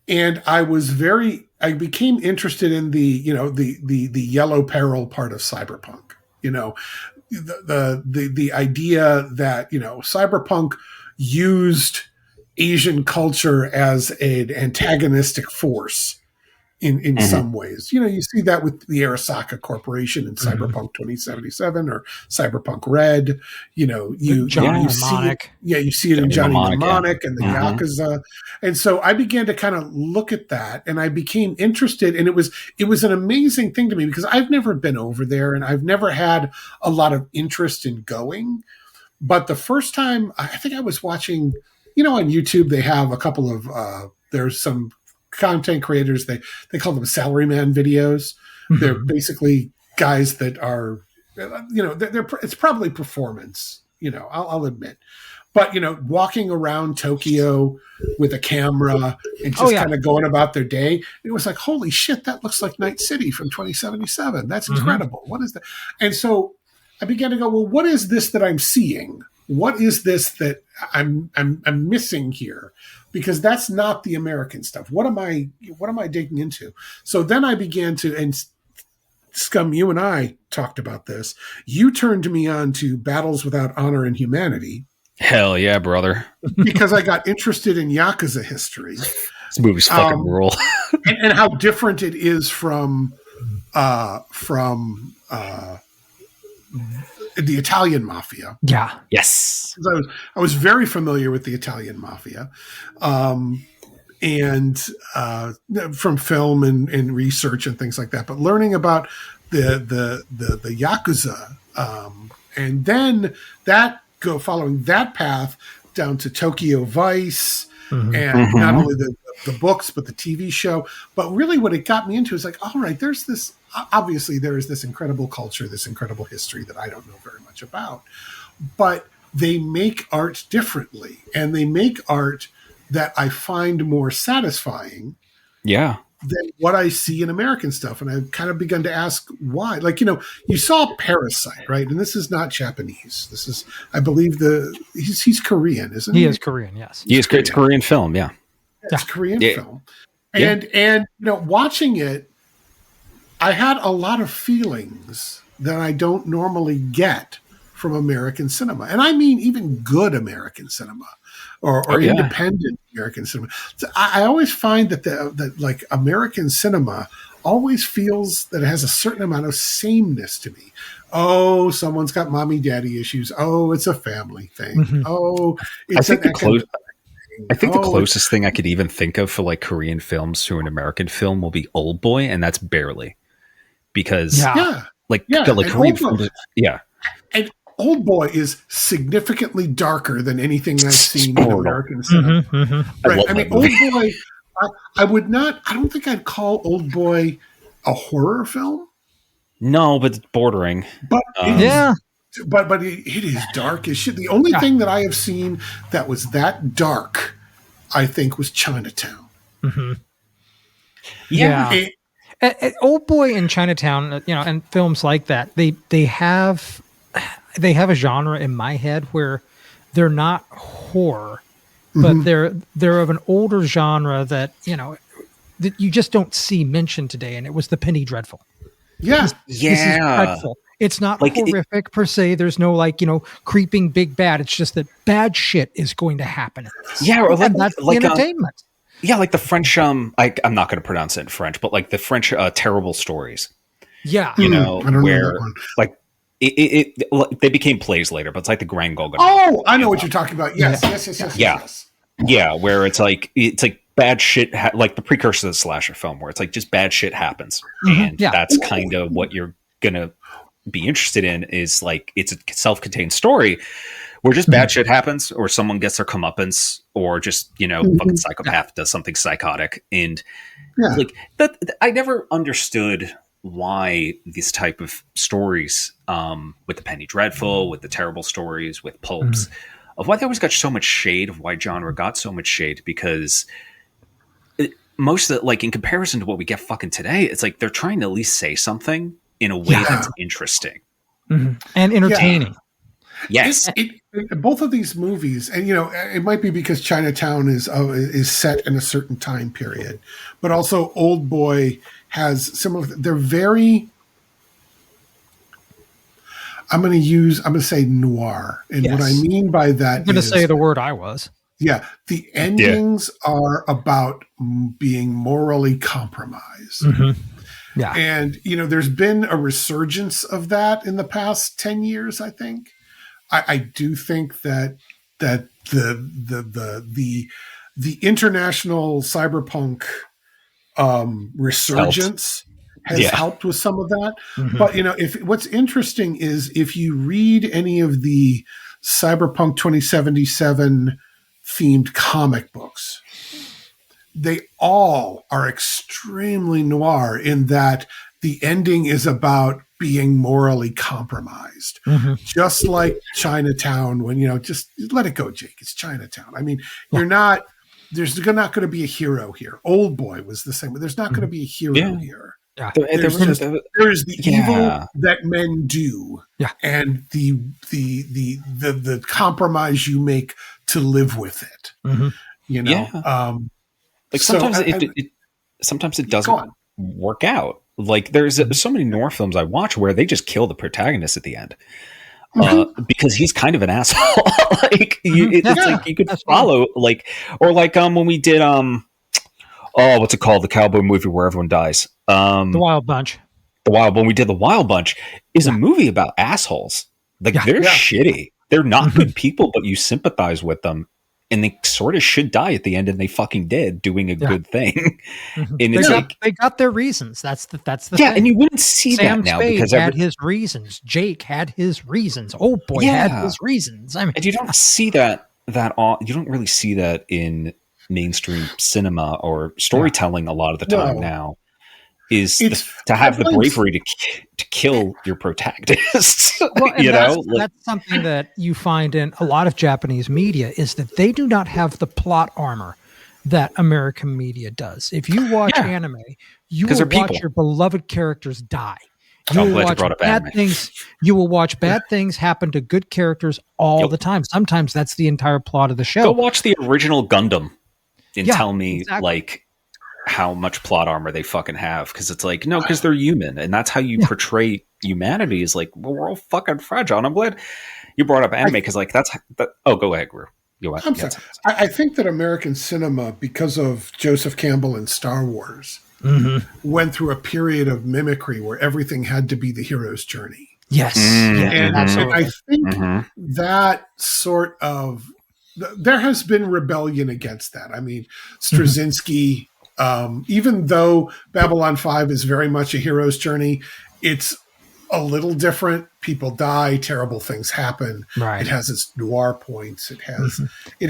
And I became interested in the yellow peril part of cyberpunk. The idea that, cyberpunk used Asian culture as an antagonistic force in some ways. You see that with the Arasaka Corporation in Cyberpunk 2077 or Cyberpunk Red. You see it, you see it in Johnny Mnemonic and the Yakuza. And so I began to kind of look at that, and I became interested, and it was an amazing thing to me because I've never been over there and I've never had a lot of interest in going. But the first time, I think I was watching, on YouTube, they have a couple of, there's some content creators, they call them salaryman videos. They're basically guys that are, it's probably performance, I'll admit. But, walking around Tokyo with a camera and just kind of going about their day, it was like, holy shit, that looks like Night City from 2077. That's incredible. What is that? And so I began to go, well, what is this that I'm seeing? What is this that I'm missing here? Because that's not the American stuff. What am I digging into? So then I began to, and Scum, you and I talked about this. You turned me on to Battles Without Honor and Humanity. Hell yeah, brother. Because I got interested in Yakuza history. This movie's fucking rule. and how different it is from the Italian mafia. Yeah. Yes. I was very familiar with the Italian mafia, and from film and research and things like that. But learning about the Yakuza, and then following that path down to Tokyo Vice, and not only the books but the TV show. But really, what it got me into is like, all right, there's this. Obviously, there is this incredible culture, this incredible history that I don't know very much about, but they make art differently, and they make art that I find more satisfying than what I see in American stuff. And I've kind of begun to ask why. Like, you saw Parasite, right? And this is not Japanese. This is, I believe, he's Korean, isn't he? He is Korean, yes. He is Korean. It's a Korean film, yeah. It's Korean film. And watching it, I had a lot of feelings that I don't normally get from American cinema. And I mean even good American cinema or independent American cinema. So I always find that like American cinema always feels that it has a certain amount of sameness to me. Oh, someone's got mommy daddy issues. Oh, it's a family thing. Oh, it's I think the closest thing I could even think of for like Korean films to an American film will be Old Boy, and that's barely. Because Korean films, and Old Boy is significantly darker than anything I've seen in American cinema. Right? I mean, Old Boy, I don't think I'd call Old Boy a horror film. No, but it's bordering. But but it is dark as shit. The only thing that I have seen that was that dark, I think, was Chinatown. Old Boy and Chinatown, and films like that, they have a genre in my head where they're not horror, but they're of an older genre that that you just don't see mentioned today, and it was the Penny Dreadful. This is dreadful. It's not like horrific per se. There's no creeping big bad. It's just that bad shit is going to happen. Or that's the entertainment. Like the French, I'm not going to pronounce it in French, but like the French terrible stories. Yeah. Where like they became plays later, but it's like the Grand Gogan. Oh, I know what you're talking about. Yes. Yeah, where it's like bad shit, like the precursor to the slasher film, where it's like just bad shit happens. And that's kind of what you're going to be interested in, is like it's a self-contained story where just bad shit happens, or someone gets their comeuppance, or just, fucking psychopath does something psychotic. And like that, I never understood why these type of stories, with the Penny Dreadful, with the terrible stories, with pulps, of why they always got so much shade, of why genre got so much shade, because most of the, like, in comparison to what we get fucking today, it's like they're trying to at least say something in a way that's interesting. And entertaining. Yes. Both of these movies, and it might be because Chinatown is set in a certain time period, but also Old Boy has similar. They're very. I'm going to say noir. And what I mean by that I'm going to say the word I was. Yeah. The endings are about being morally compromised. Mm-hmm. Yeah. And, there's been a resurgence of that in the past 10 years, I think. I do think that the international cyberpunk resurgence has helped with some of that. Mm-hmm. But what's interesting is if you read any of the Cyberpunk 2077 themed comic books, they all are extremely noir in that the ending is about being morally compromised. Mm-hmm. Just like Chinatown, when, just let it go, Jake. It's Chinatown. I mean, there's not going to be a hero here. Old Boy was the same, but there's not going to be a hero here. Yeah. There's the evil that men do, and the compromise you make to live with it. Mm-hmm. Sometimes it doesn't work out. Like there's so many noir films I watch where they just kill the protagonist at the end. Because he's kind of an asshole. It's like you could follow when we did what's it called, the cowboy movie where everyone dies, The Wild Bunch. When we did The Wild Bunch is a movie about assholes. They're shitty, they're not good people, but you sympathize with them and they sort of should die at the end, and they fucking did, doing a good thing. And it's they got their reasons. That's the thing. And you wouldn't see Sam that now Spade because had his reasons. Jake had his reasons. Old Boy had his reasons. I mean, and you don't see that you don't really see that in mainstream cinema or storytelling a lot of the time now. To have the bravery to kill your protagonist. Well, that's something that you find in a lot of Japanese media, is that they do not have the plot armor that American media does. If you watch anime, you will watch your beloved characters die. You will watch bad things happen to good characters all the time. Sometimes that's the entire plot of the show. Go watch the original Gundam and tell me how much plot armor they fucking have, because it's like, no, because they're human, and that's how you portray humanity, is like, well, we're all fucking fragile. And I'm glad you brought up anime, because go ahead, Grue. I'm sorry. I think that American cinema, because of Joseph Campbell and Star Wars, went through a period of mimicry where everything had to be the hero's journey. Yes. And I think that sort of, there has been rebellion against that. I mean, Straczynski, even though Babylon 5 is very much a hero's journey, it's a little different. People die, terrible things happen. Right. It has its noir points. It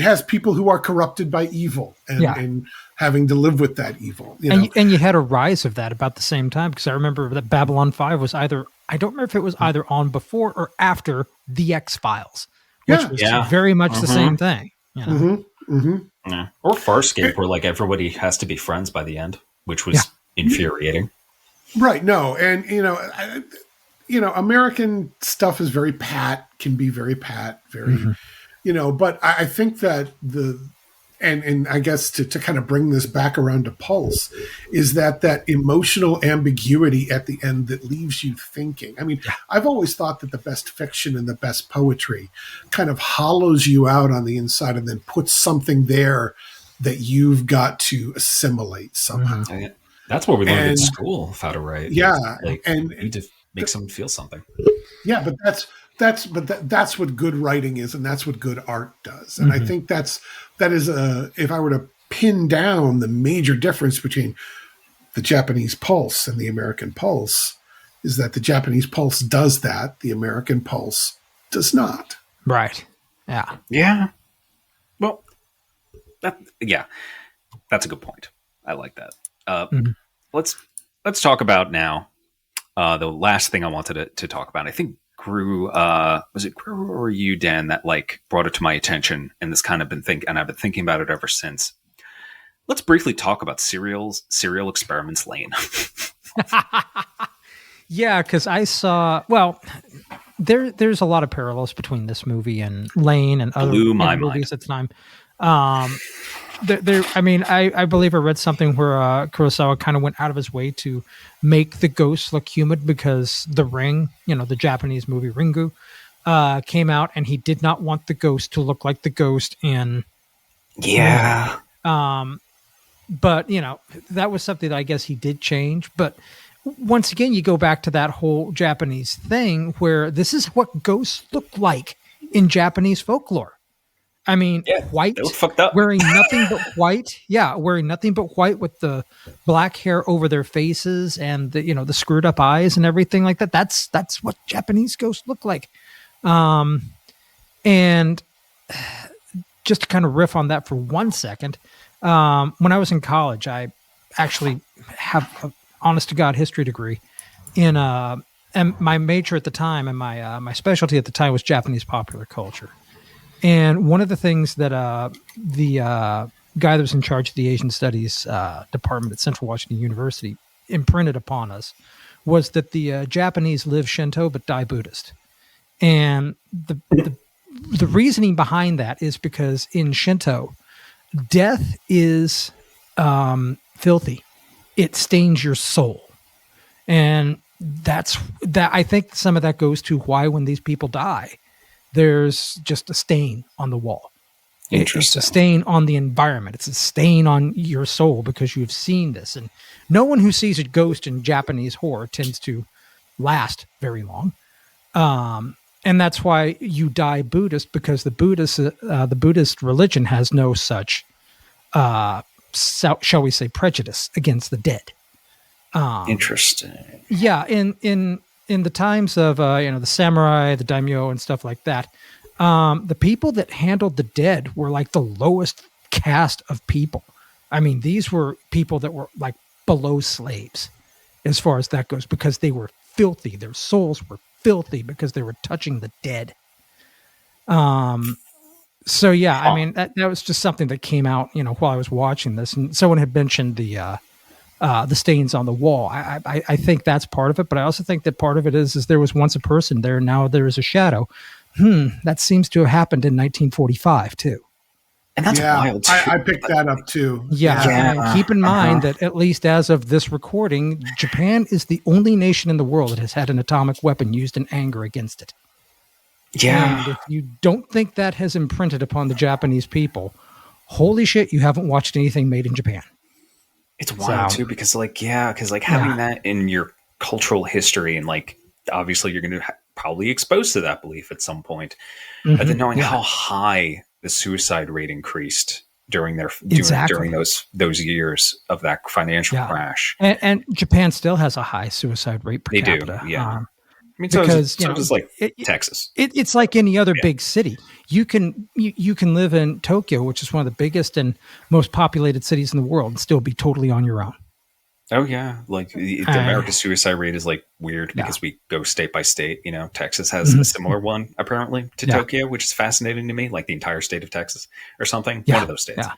has people who are corrupted by evil and having to live with that evil. And you had a rise of that about the same time, because I remember that Babylon 5 was I don't remember if it was either on before or after The X-Files, which was very much the same thing. Yeah. Or Farscape, where like everybody has to be friends by the end, which was infuriating. Right. No. And, American stuff is very pat, can be very pat, very, but I think that and I guess to kind of bring this back around to Pulse, is that emotional ambiguity at the end that leaves you thinking. I mean, I've always thought that the best fiction and the best poetry kind of hollows you out on the inside and then puts something there that you've got to assimilate somehow. That's what we learned in school, how to write. Yeah. And you need to make someone feel something. Yeah, but that's what good writing is, and that's what good art does. And I think that is if I were to pin down the major difference between the Japanese Pulse and the American Pulse, is that the Japanese Pulse does that, the American Pulse does not. Right. Yeah. Yeah. Well, that's a good point. I like that. Let's talk about now the last thing I wanted to talk about. I think Grue, was it Grue or you, Dan, that brought it to my attention, and this kind of been I've been thinking about it ever since. Let's briefly talk about Serial Experiments Lane. Yeah, because I saw, there's a lot of parallels between this movie and Lane and other movies at the time. I believe I read something where Kurosawa kind of went out of his way to make the ghosts look human because The Ring, the Japanese movie Ringu, came out, and he did not want the ghost to look like the ghost in Yeah. Ringu. But that was something that I guess he did change. But once again, you go back to that whole Japanese thing where this is what ghosts look like in Japanese folklore. I mean, white, they look fucked up. wearing nothing but white. Yeah, wearing nothing but white with the black hair over their faces and the screwed up eyes and everything like that. That's what Japanese ghosts look like. And just to kind of riff on that for 1 second, when I was in college, I actually have an honest to God history degree and my major at the time and my specialty at the time was Japanese popular culture. And one of the things that the guy that was in charge of the Asian Studies department at Central Washington University imprinted upon us was that the Japanese live Shinto but die Buddhist. And the reasoning behind that is because in Shinto, death is filthy. It stains your soul. And that I think some of that goes to why when these people die, there's just a stain on the wall. Interesting. It's a stain on the environment. It's a stain on your soul because you've seen this. And no one who sees a ghost in Japanese horror tends to last very long. And that's why you die Buddhist, because the Buddhist religion has no such, shall we say, prejudice against the dead. Interesting. Yeah, in the times of the samurai, the daimyo, and stuff like that, the people that handled the dead were like the lowest caste of people. I mean, these were people that were like below slaves, as far as that goes, because they were filthy. Their souls were filthy because they were touching the dead. So yeah, I mean that was just something that came out, while I was watching this, and someone had mentioned the stains on the wall. I think that's part of it, but I also think that part of it is there was once a person there, now there is a shadow. That seems to have happened in 1945 too. And that's wild too. I picked that up too. Yeah. And keep in mind that at least as of this recording, Japan is the only nation in the world that has had an atomic weapon used in anger against it. Yeah. And if you don't think that has imprinted upon the Japanese people, holy shit, you haven't watched anything made in Japan. It's wild too, because having that in your cultural history, and obviously you're going to probably exposed to that belief at some point, but then knowing how high the suicide rate increased during during those years of that financial crash, and Japan still has a high suicide rate per capita. Do, yeah. I mean, because so does Texas. It's like any other big city. You can live in Tokyo, which is one of the biggest and most populated cities in the world, and still be totally on your own. Oh yeah, the American suicide rate is weird because we go state by state. Texas has a similar one apparently to Tokyo, which is fascinating to me. Like the entire state of Texas or something. Yeah. One of those states. Yeah.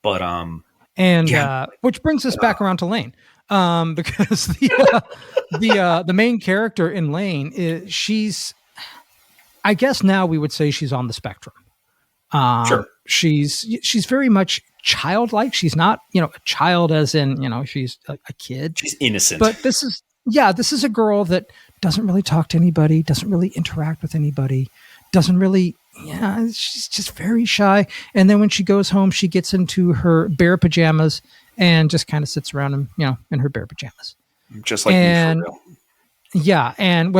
But which brings us back around to Lane, because the main character in Lane she's, I guess now we would say she's on the spectrum. Sure. She's very much childlike. She's not, a child as in, she's a kid. She's innocent. But this is a girl that doesn't really talk to anybody, doesn't really interact with anybody, doesn't really, she's just very shy. And then when she goes home, she gets into her bear pajamas and just kind of sits around in her bear pajamas. Just like me, for real. Yeah. And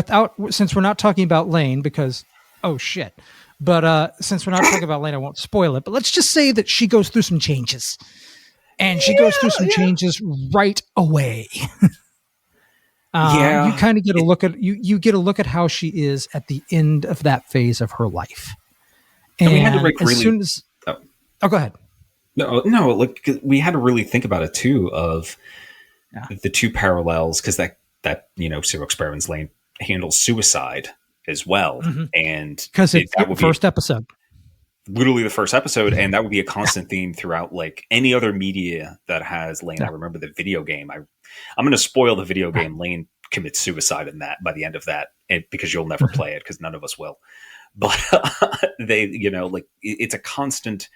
since we're not talking about Lane because, oh shit. But since we're not talking about Lane, I won't spoil it. But let's just say that she goes through some changes, and she goes through some changes right away. You kind of get a look at you get a look at how she is at the end of that phase of her life. And we had to go ahead. No. Look, we had to really think about it too. Of the two parallels, because that Serial Experiments Lane handles suicide as well, and because it's the first episode, literally the first episode, and that would be a constant theme throughout any other media that has Lane. I remember the video game. I'm going to spoil the video game. Lane commits suicide in that by the end of that, because you'll never play it because none of us will. But they, it's a constant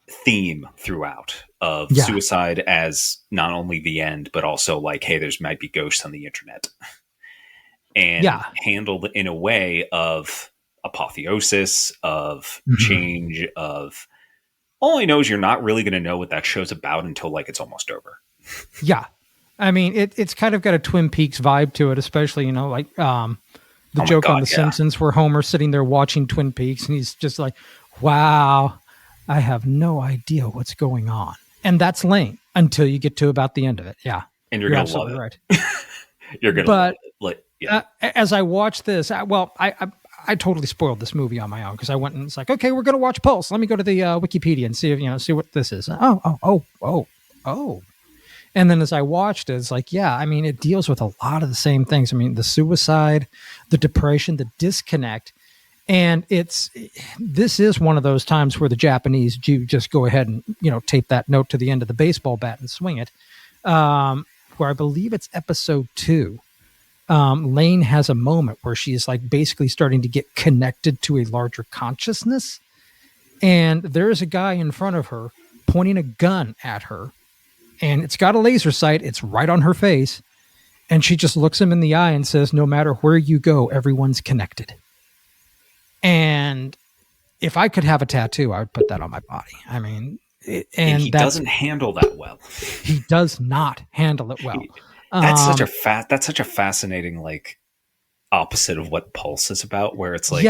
theme throughout of Yeah. suicide as not only the end, but also like, hey, there's might be ghosts on the internet, and Yeah. handled in a way of apotheosis, of Mhm. change, of all I know is you're not really going to know what that show's about until like it's almost over. Yeah. I mean, it's kind of got a Twin Peaks vibe to it, especially, like the Oh my joke on God, The yeah. Simpsons where Homer's sitting there watching Twin Peaks and he's just like, wow, I have no idea what's going on. And that's lame until you get to about the end of it. Yeah. And you're going to love absolutely it. right. You're going to love it. Like, yeah. As I watched this, I totally spoiled this movie on my own because I went and it's like, okay, we're going to watch Pulse. Let me go to the Wikipedia and see if, see what this is. Oh. And then as I watched it, it's like, yeah, I mean, it deals with a lot of the same things. I mean, the suicide, the depression, the disconnect. And this is one of those times where the Japanese do just go ahead and, tape that note to the end of the baseball bat and swing it. Where I believe it's episode 2. Lane has a moment where she's like basically starting to get connected to a larger consciousness. And there's a guy in front of her pointing a gun at her. And it's got a laser sight. It's right on her face. And she just looks him in the eye and says, no matter where you go, everyone's connected. And if I could have a tattoo, I would put that on my body. I mean, and he doesn't handle that well. He does not handle it well. That's such a fascinating, like, opposite of what Pulse is about, where it's like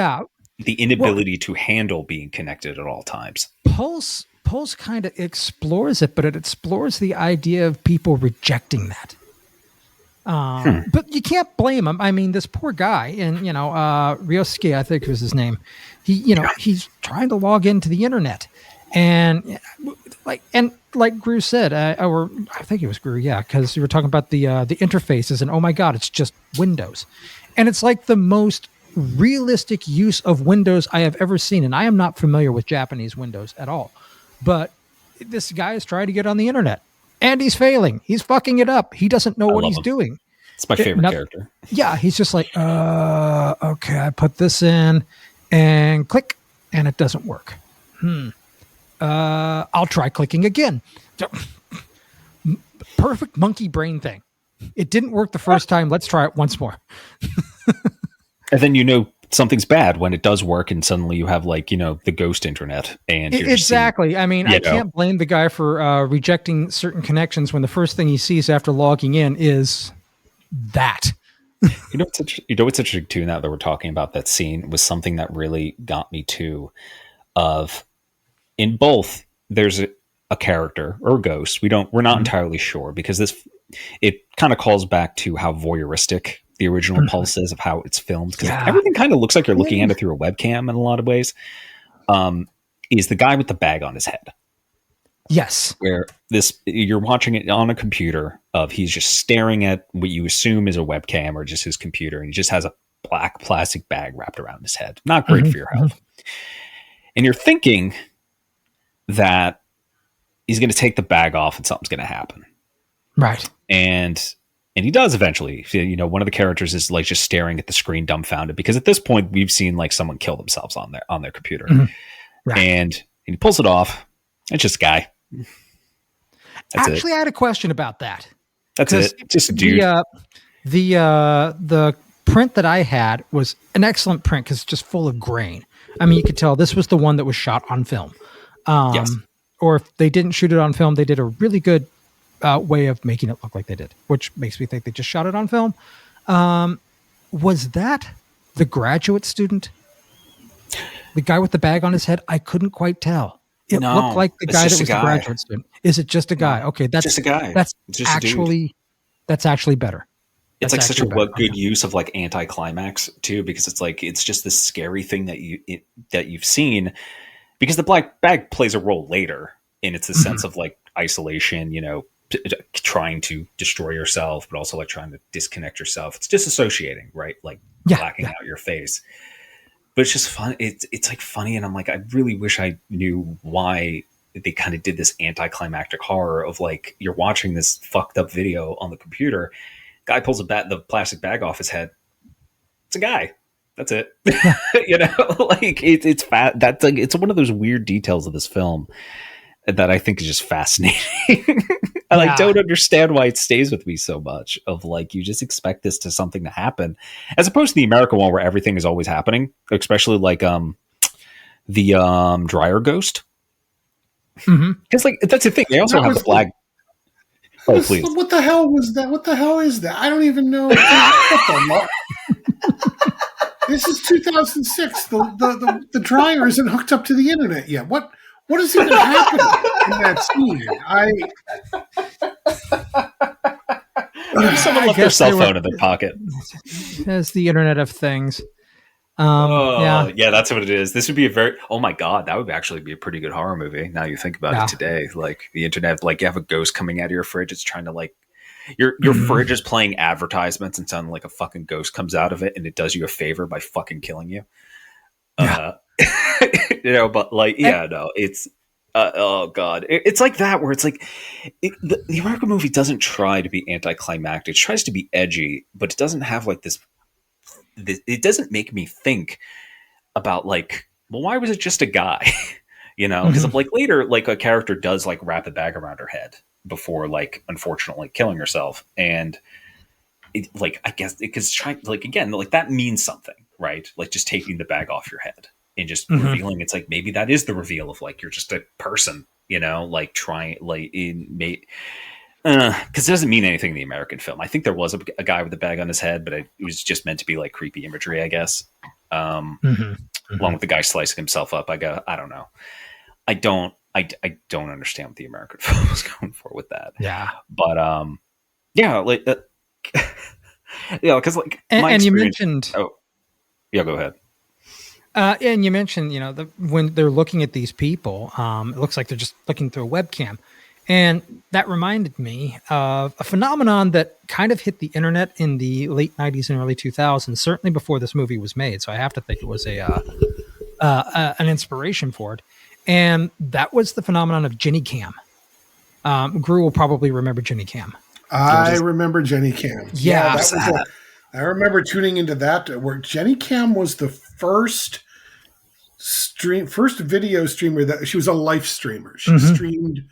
the inability to handle being connected at all times. Pulse kind of explores it, but it explores the idea of people rejecting that. But you can't blame him. I mean, this poor guy, and Ryosuke, I think was his name. He's trying to log into the internet, and like Grue said, or I think it was Grue, yeah, because you were talking about the interfaces, and oh my God, it's just Windows, and it's like the most realistic use of Windows I have ever seen, and I am not familiar with Japanese Windows at all. But this guy is trying to get on the internet and he's failing. He's fucking it up. He doesn't know what he's doing. It's my favorite character. Yeah. He's just like, okay, I put this in and click and it doesn't work. I'll try clicking again. Perfect monkey brain thing. It didn't work the first time. Let's try it once more. And then something's bad when it does work, and suddenly you have the ghost internet. And exactly. I mean, I can't blame the guy for rejecting certain connections when the first thing he sees after logging in is that. What's interesting too, now that we're talking about that scene, was something that really got me too. In both, there's a character or a ghost. We're not entirely sure, because it kind of calls back to how voyeuristic the original Pulse is, of how it's filmed, because everything kind of looks like you're looking at it through a webcam in a lot of ways. Is the guy with the bag on his head. Yes. Where you're watching it on a computer he's just staring at what you assume is a webcam or just his computer, and he just has a black plastic bag wrapped around his head. Not great for your health. And you're thinking that he's going to take the bag off and something's going to happen. Right. And he does eventually. One of the characters is like just staring at the screen dumbfounded, because at this point we've seen like someone kill themselves on their computer. Right. And he pulls it off. It's just a guy. Actually, I had a question about that. That's it. Just a dude. The print that I had was an excellent print because it's just full of grain. I mean, you could tell this was the one that was shot on film. Yes. Or if they didn't shoot it on film, they did a really good way of making it look like they did, which makes me think they just shot it on film. Was that the graduate student? The guy with the bag on his head? I couldn't quite tell. It looked like the guy that was the graduate student. Is it just a guy? Okay, that's just a guy. That's actually better. It's like such a good use of like anticlimax too, because it's like it's just this scary thing that you've seen, because the black bag plays a role later, and it's a sense of like isolation, trying to destroy yourself, but also like trying to disconnect yourself. It's disassociating, right? Like blacking out your face. But it's just fun. It's like funny, and I'm like, I really wish I knew why they kind of did this anticlimactic horror of like you're watching this fucked up video on the computer. Guy pulls the plastic bag off his head. It's a guy. That's it. Like it's fat. That's like it's one of those weird details of this film that I think is just fascinating. And I don't understand why it stays with me so much. Of like, you just expect this to something to happen, as opposed to the American one where everything is always happening, especially like the dryer ghost. Because like that's the thing. They also have the flag. Oh, please. What the hell was that? What the hell is that? I don't even know. This is 2006. The dryer isn't hooked up to the internet yet. What is even happening in that scene? Someone left their cell phone in their pocket. As the Internet of Things. Yeah, that's what it is. This would be oh my God, that would actually be a pretty good horror movie. Now you think about it today, like the internet, like you have a ghost coming out of your fridge. It's trying to like, your fridge is playing advertisements and sounding like a fucking ghost comes out of it. And it does you a favor by fucking killing you. But like, it's, oh God, it's like that where it's like the American movie doesn't try to be anticlimactic. It tries to be edgy, but it doesn't have like this. It doesn't make me think about like, well, why was it just a guy? Because like later, like a character does like wrap a bag around her head before like unfortunately killing herself, and it, like I guess because trying like again like that means something, right? Like just taking the bag off your head and just revealing it's like maybe that is the reveal of like you're just a person, like trying like because it doesn't mean anything in the American film. I think there was a guy with a bag on his head, but it was just meant to be like creepy imagery, I guess. Along with the guy slicing himself up. I don't know. I don't understand what the American film was going for with that. Yeah. But like because like and you mentioned. Oh, yeah. Go ahead. And you mentioned, when they're looking at these people, it looks like they're just looking through a webcam. And that reminded me of a phenomenon that kind of hit the internet in the late 90s and early 2000s, certainly before this movie was made. So I have to think it was an inspiration for it. And that was the phenomenon of Jenny Cam. Grue will probably remember Jenny Cam. I remember Jenny Cam. Yeah. I remember tuning into that where Jenny Cam was the first video streamer that she was a live streamer. She streamed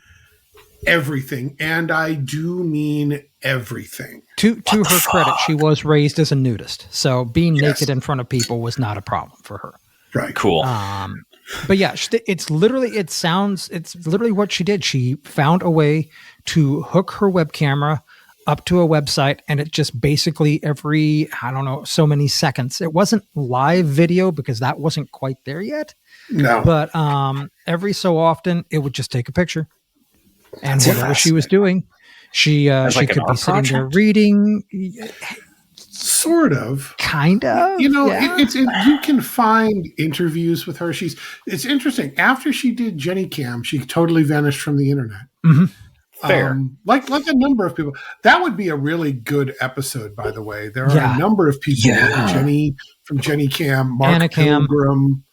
everything, and I do mean everything. To her credit, she was raised as a nudist, so being naked in front of people was not a problem for her. Right. Cool. But yeah, it's literally what she did. She found a way to hook her web camera up to a website, and it just basically every, I don't know, so many seconds. It wasn't live video because that wasn't quite there yet. No. But every so often, it would just take a picture. And whatever she was doing, she could be sitting there reading. Sort of. Kind of. You can find interviews with her. It's interesting. After she did Jenny Cam, she totally vanished from the internet. Fair. Like a number of people. That would be a really good episode, by the way. There are a number of people from Jenny Cam, Mark Pilgrim.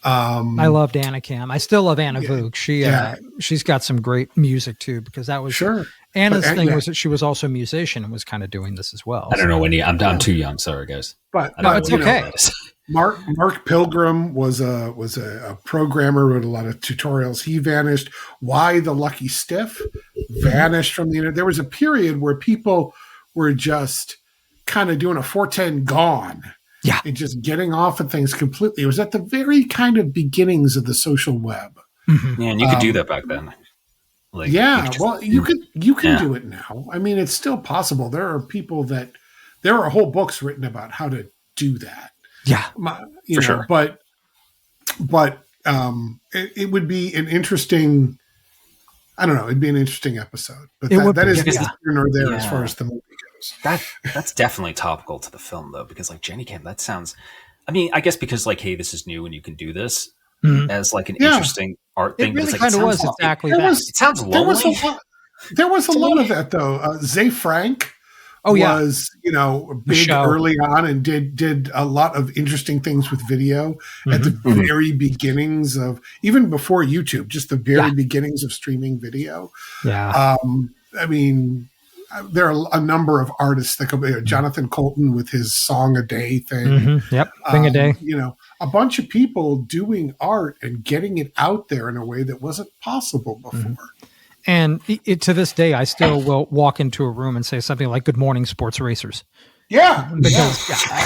I loved Anna Cam. I still love Anna Vuk. She's got some great music too, because that was Anna's thing was that she was also a musician and was kind of doing this as well. I don't know when I'm too young. Sorry, guys. But it's okay. Mark Pilgrim was a programmer, wrote a lot of tutorials. He vanished. Why the Lucky Stiff vanished from the internet. There was a period where people were just kind of doing a 410 gone. Yeah. And just getting off of things completely. It was at the very kind of beginnings of the social web. Yeah, and you could do that back then. Like, you can do it now. I mean, it's still possible. There are whole books written about how to do that. Yeah, for sure. But it would be an interesting. I don't know. It'd be an interesting episode. But that is neither here nor there as far as the movie goes. That's definitely topical to the film, though, because like Jenny Cam, that sounds. I mean, I guess because like, hey, this is new and you can do this as like an interesting art thing. It really like, kind of was exactly that. It sounds lonely. There was a lot of that though. Zay Frank was big early on and did a lot of interesting things with video at the very beginnings of, even before YouTube, just the very beginnings of streaming video. Yeah. I mean, there are a number of artists that go, Jonathan Colton with his song a day thing. Mm-hmm. Yep. Thing a day. A bunch of people doing art and getting it out there in a way that wasn't possible before. Mm-hmm. And to this day, I still will walk into a room and say something like, "Good morning, sports racers." Yeah.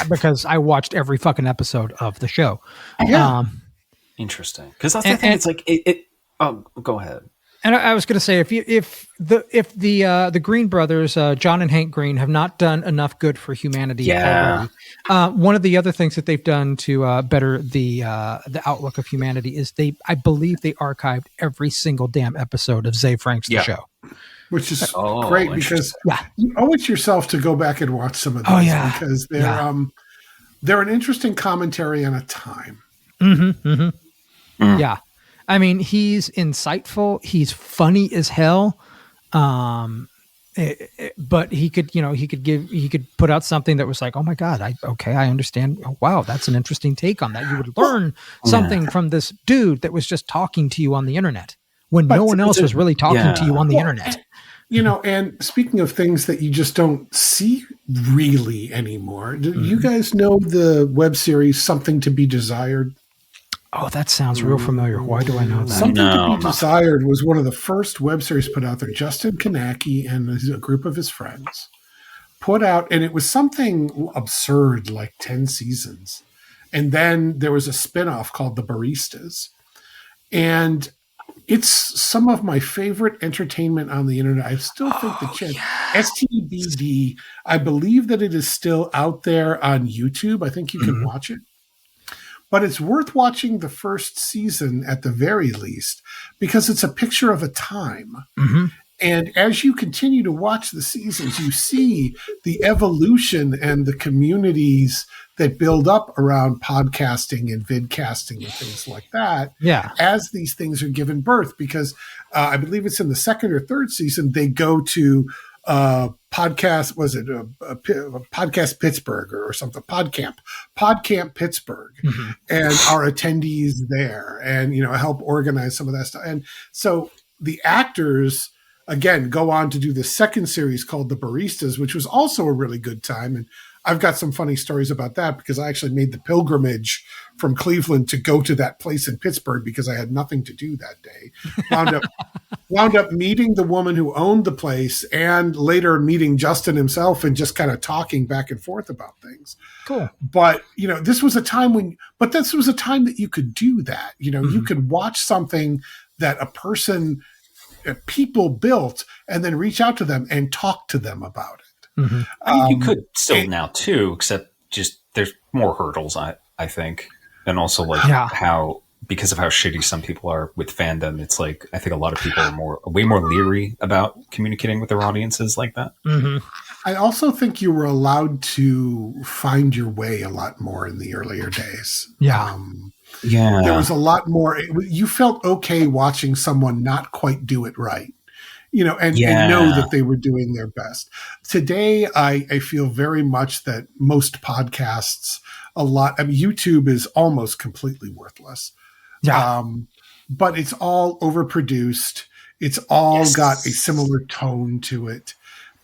Because I watched every fucking episode of the show. Yeah. Interesting. Because that's the thing. It's like, go ahead. And I was going to say, if the Green brothers, John and Hank Green, have not done enough good for humanity already, one of the other things that they've done to better the outlook of humanity is I believe they archived every single damn episode of Zay Frank's The Show, which is great because you owe it yourself to go back and watch some of those because they're an interesting commentary on a time. Mm-hmm. Mm-hmm. Mm. Yeah. I mean, he's insightful. He's funny as hell. But he could put out something that was like, oh my God, I understand. Oh, wow. That's an interesting take on that. You would learn something from this dude that was just talking to you on the internet when no one else was really talking to you on the internet. And speaking of things that you just don't see really anymore, do you guys know the web series Something to Be Desired? Oh, that sounds real familiar. Why do I know that? Something to Be Desired was one of the first web series put out there. Justin Kanacki and a group of his friends put out, and it was something absurd, like 10 seasons. And then there was a spinoff called The Baristas. And it's some of my favorite entertainment on the internet. I still think STBD, I believe that it is still out there on YouTube. I think you can watch it. But it's worth watching the first season at the very least because it's a picture of a time. Mm-hmm. And as you continue to watch the seasons, you see the evolution and the communities that build up around podcasting and vidcasting and things like that. Yeah. As these things are given birth, because I believe it's in the second or third season, they go to podcast, was it a podcast Pittsburgh or something? PodCamp Pittsburgh, and our attendees there, and help organize some of that stuff. And so the actors again go on to do the second series called The Baristas, which was also a really good time. And I've got some funny stories about that because I actually made the pilgrimage from Cleveland to go to that place in Pittsburgh because I had nothing to do that day. Wound up meeting the woman who owned the place and later meeting Justin himself and just kind of talking back and forth about things. Cool. But, this was a time that you could do that. You could watch something that people built and then reach out to them and talk to them about it. Mm-hmm. I mean, you could still now too, except just there's more hurdles, I think. And also because of how shitty some people are with fandom, it's like, I think a lot of people are way more leery about communicating with their audiences like that. Mm-hmm. I also think you were allowed to find your way a lot more in the earlier days. Yeah. There was a lot more. You felt okay watching someone not quite do it right. And know that they were doing their best. Today, I feel very much that most podcasts, YouTube is almost completely worthless. Yeah. But it's all overproduced. It's all got a similar tone to it.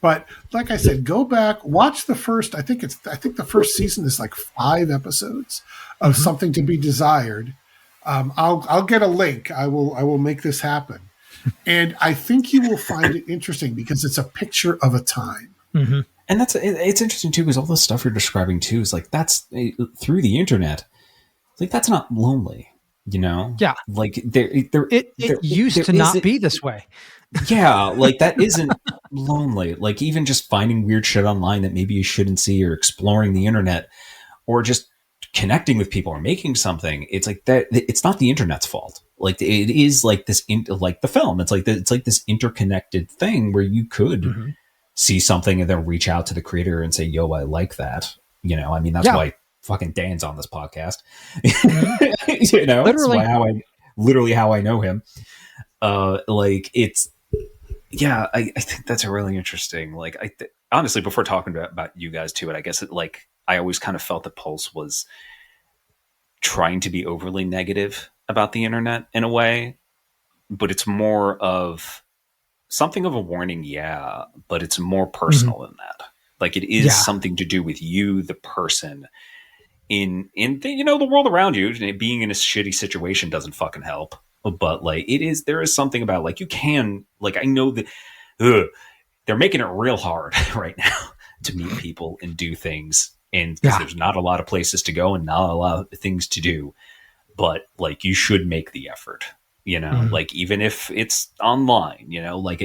But like I said, go back, watch the first, I think the first season is like 5 episodes of Something to Be Desired. I'll get a link. I will make this happen. And I think you will find it interesting because it's a picture of a time. Mm-hmm. And it's interesting too, because all the stuff you're describing too is like, that's through the internet. Like, that's not lonely, Yeah. Like it used to not be this way. Yeah. Like, that isn't lonely. Like, even just finding weird shit online that maybe you shouldn't see, or exploring the internet, or just connecting with people or making something. It's like that. It's not the internet's fault. Like, it is like this, like the film. It's like this interconnected thing where you could see something and then reach out to the creator and say, "Yo, I like that." I mean, that's why fucking Dan's on this podcast. Literally. It's how I know him. Like, it's, I think that's a really interesting, like, honestly, before talking about you guys too, and I guess I always kind of felt that Pulse was trying to be overly negative about the internet in a way, but it's more of something of a warning, yeah, but it's more personal than that. Like it is something to do with you, the person, in the world around you. Being in a shitty situation doesn't fucking help. But like there is something about like you can, like, I know that they're making it real hard right now to meet people and do things, and because there's not a lot of places to go and not a lot of things to do. But like you should make the effort. Like even if it's online, like,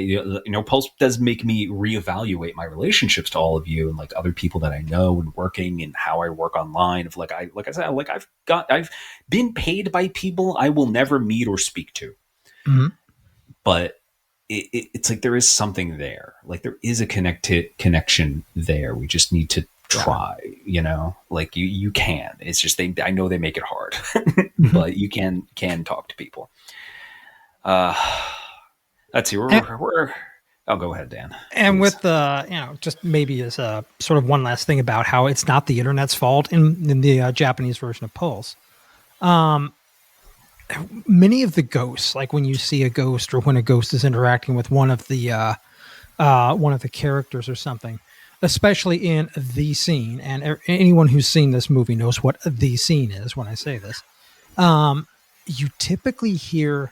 Pulse does make me reevaluate my relationships to all of you and like other people that I know and working and how I work online. Of like I said, like I've been paid by people I will never meet or speak to, but it's like there is something there. Like there is a connection there. We just need to try. Like you can. It's just I know they make it hard, but you can talk to people. Let's see. I'll go ahead, Dan. And please. With just maybe as a sort of one last thing about how it's not the internet's fault in the Japanese version of Pulse. Many of the ghosts, like when you see a ghost or when a ghost is interacting with one of the characters or something, especially in the scene, and anyone who's seen this movie knows what the scene is when I say this. You typically hear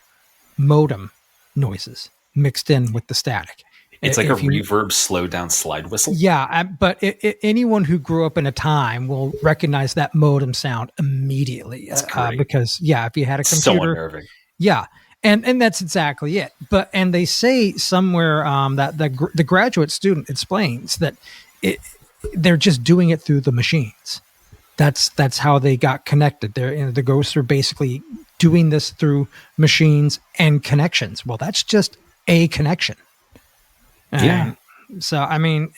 modem noises mixed in with the static. It's like a reverb slowed down slide whistle. Yeah, but anyone who grew up in a time will recognize that modem sound immediately. Because if you had a computer, so unnerving. Yeah, and that's exactly it. And they say somewhere that the graduate student explains that they're just doing it through the machines. That's how they got connected. The ghosts are basically doing this through machines and connections. Well, that's just a connection. So, I mean,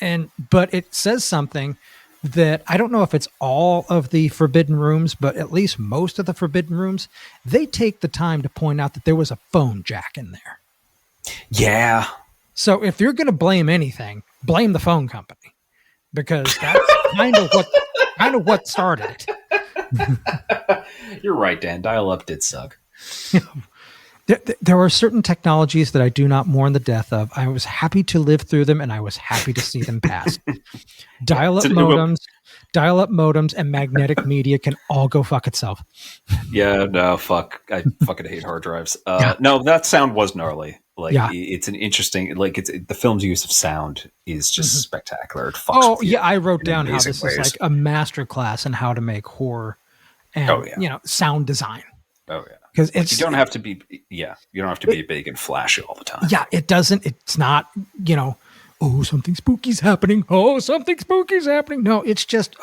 but it says something that I don't know if it's all of the forbidden rooms, but at least most of the forbidden rooms, they take the time to point out that there was a phone jack in there. Yeah. So if you're going to blame anything, blame the phone company, because that's kind of what started it. You're right, Dan. Dial-up did suck. There are certain technologies that I do not mourn the death of. I was happy to live through them, and I was happy to see them pass. Dial-up modems, and magnetic media can all go fuck itself. Yeah, no, fuck. I fucking hate hard drives. No, that sound was gnarly. Like, it's an interesting, like, the film's use of sound is just spectacular. It fucks with you I wrote down how this ways. is like a master class in how to make horror and sound design. Oh yeah, because you don't have to be big and flashy all the time. Yeah, it's not something spooky's happening. Oh, something spooky's happening. No, it's just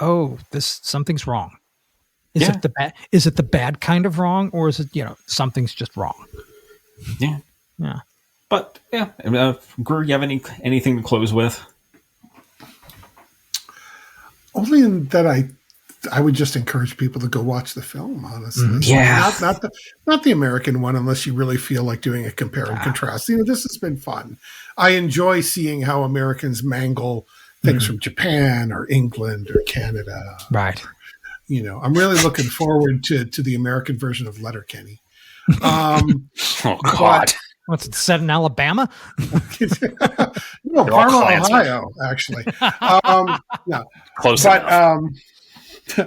something's wrong. Is it the bad kind of wrong, or is it something's just wrong? Yeah. But Grue, you have anything to close with? Only in that I would just encourage people to go watch the film, honestly. Yeah. Not the American one, unless you really feel like doing a compare and contrast. This has been fun. I enjoy seeing how Americans mangle things from Japan or England or Canada. Right. I'm really looking forward to the American version of Letterkenny. Oh, God. What's it set in Alabama? No, Parma, Ohio, actually. Close enough.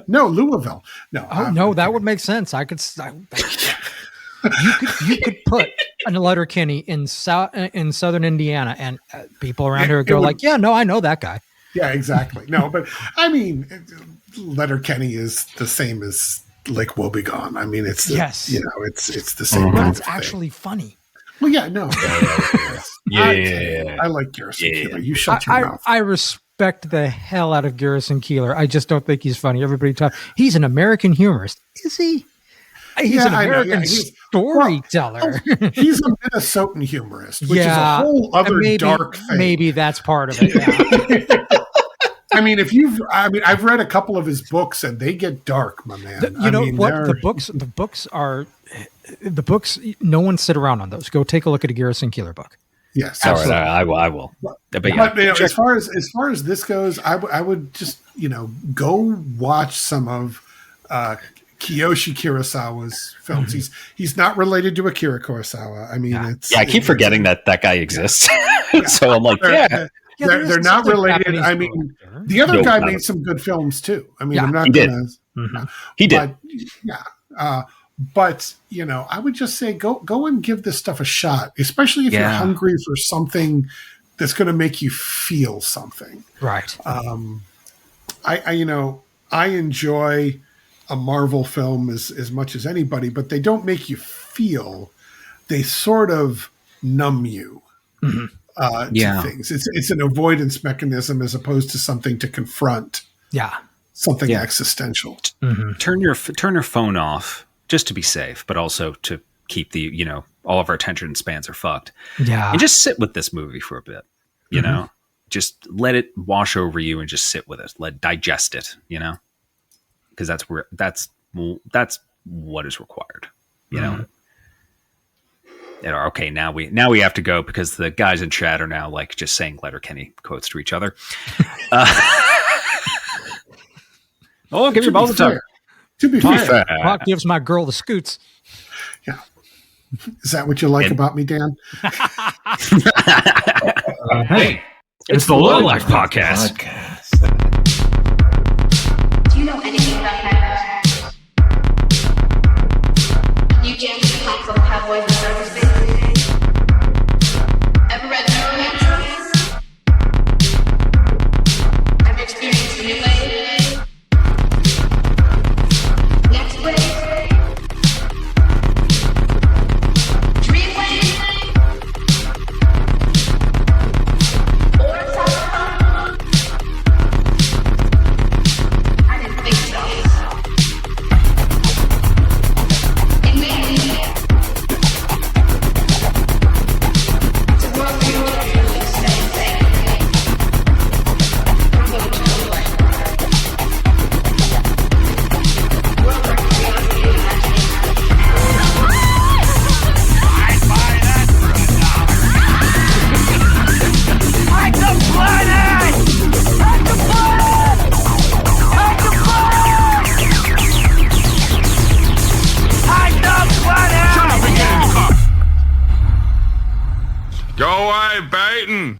No, Louisville. No, that would make sense. You could put a Letterkenny in southern Indiana, and people around here go I know that guy. Yeah, exactly. No, but I mean, Letterkenny is the same as Lake Wobegon. I mean, it's it's the same. But it's actually funny. Well, yeah, no. Yeah. I like Garrison Keillor. You shut your mouth. I respect the hell out of Garrison Keillor. I just don't think he's funny. Everybody talks. He's an American humorist. Is he? He's an American storyteller. He's a Minnesotan humorist, which is a whole other dark thing. Maybe that's part of it. Yeah. I mean, I've read a couple of his books, and they get dark, my man. The books. No one sit around on those. Go take a look at a Garrison Keillor book. Yes, absolutely. I will. But as far as this goes, I would just go watch some of Kiyoshi Kurosawa's films. He's not related to Akira Kurosawa. I mean, I keep forgetting that guy exists. So I'm like, They're, there they're is not something related. Japanese I mean, character. the other No, guy not made at some good films too. I mean, Yeah, I'm not he did. gonna. he did. But yeah, but I would just say go and give this stuff a shot, especially if you're hungry for something that's going to make you feel something. Right. I enjoy a Marvel film as much as anybody, but they don't make you feel. They sort of numb you to things. It's an avoidance mechanism as opposed to something to confront. Yeah. Something existential. Turn your phone off just to be safe, but also to keep the all of our attention spans are fucked. Yeah. And just sit with this movie for a bit. You know, just let it wash over you and just sit with it. Digest it. Because that's what is required. You know. Okay, now we have to go because the guys in chat are now like just saying Letterkenny quotes to each other. Oh, give your balls a tug. To be fair, Rock gives my girl the scoots. Yeah. Is that what you like about me, Dan? Hey, it's the Low Life Podcast. Do you know anything about nightmares? You jam to the pop of cowboys and surface bases? Ever read Neuromancer? Ever experienced the new wave? Next wave? Dream wave? Or cyberpunk? I didn't think so. It made me. It's a world where you don't really say things. I'm going to do it. World where curiosity and imagination. I'd buy that for $1. Hack the planet! Hack the planet! Hack the planet! Hack the planet! Shut up and get in the car! Go away, Baton!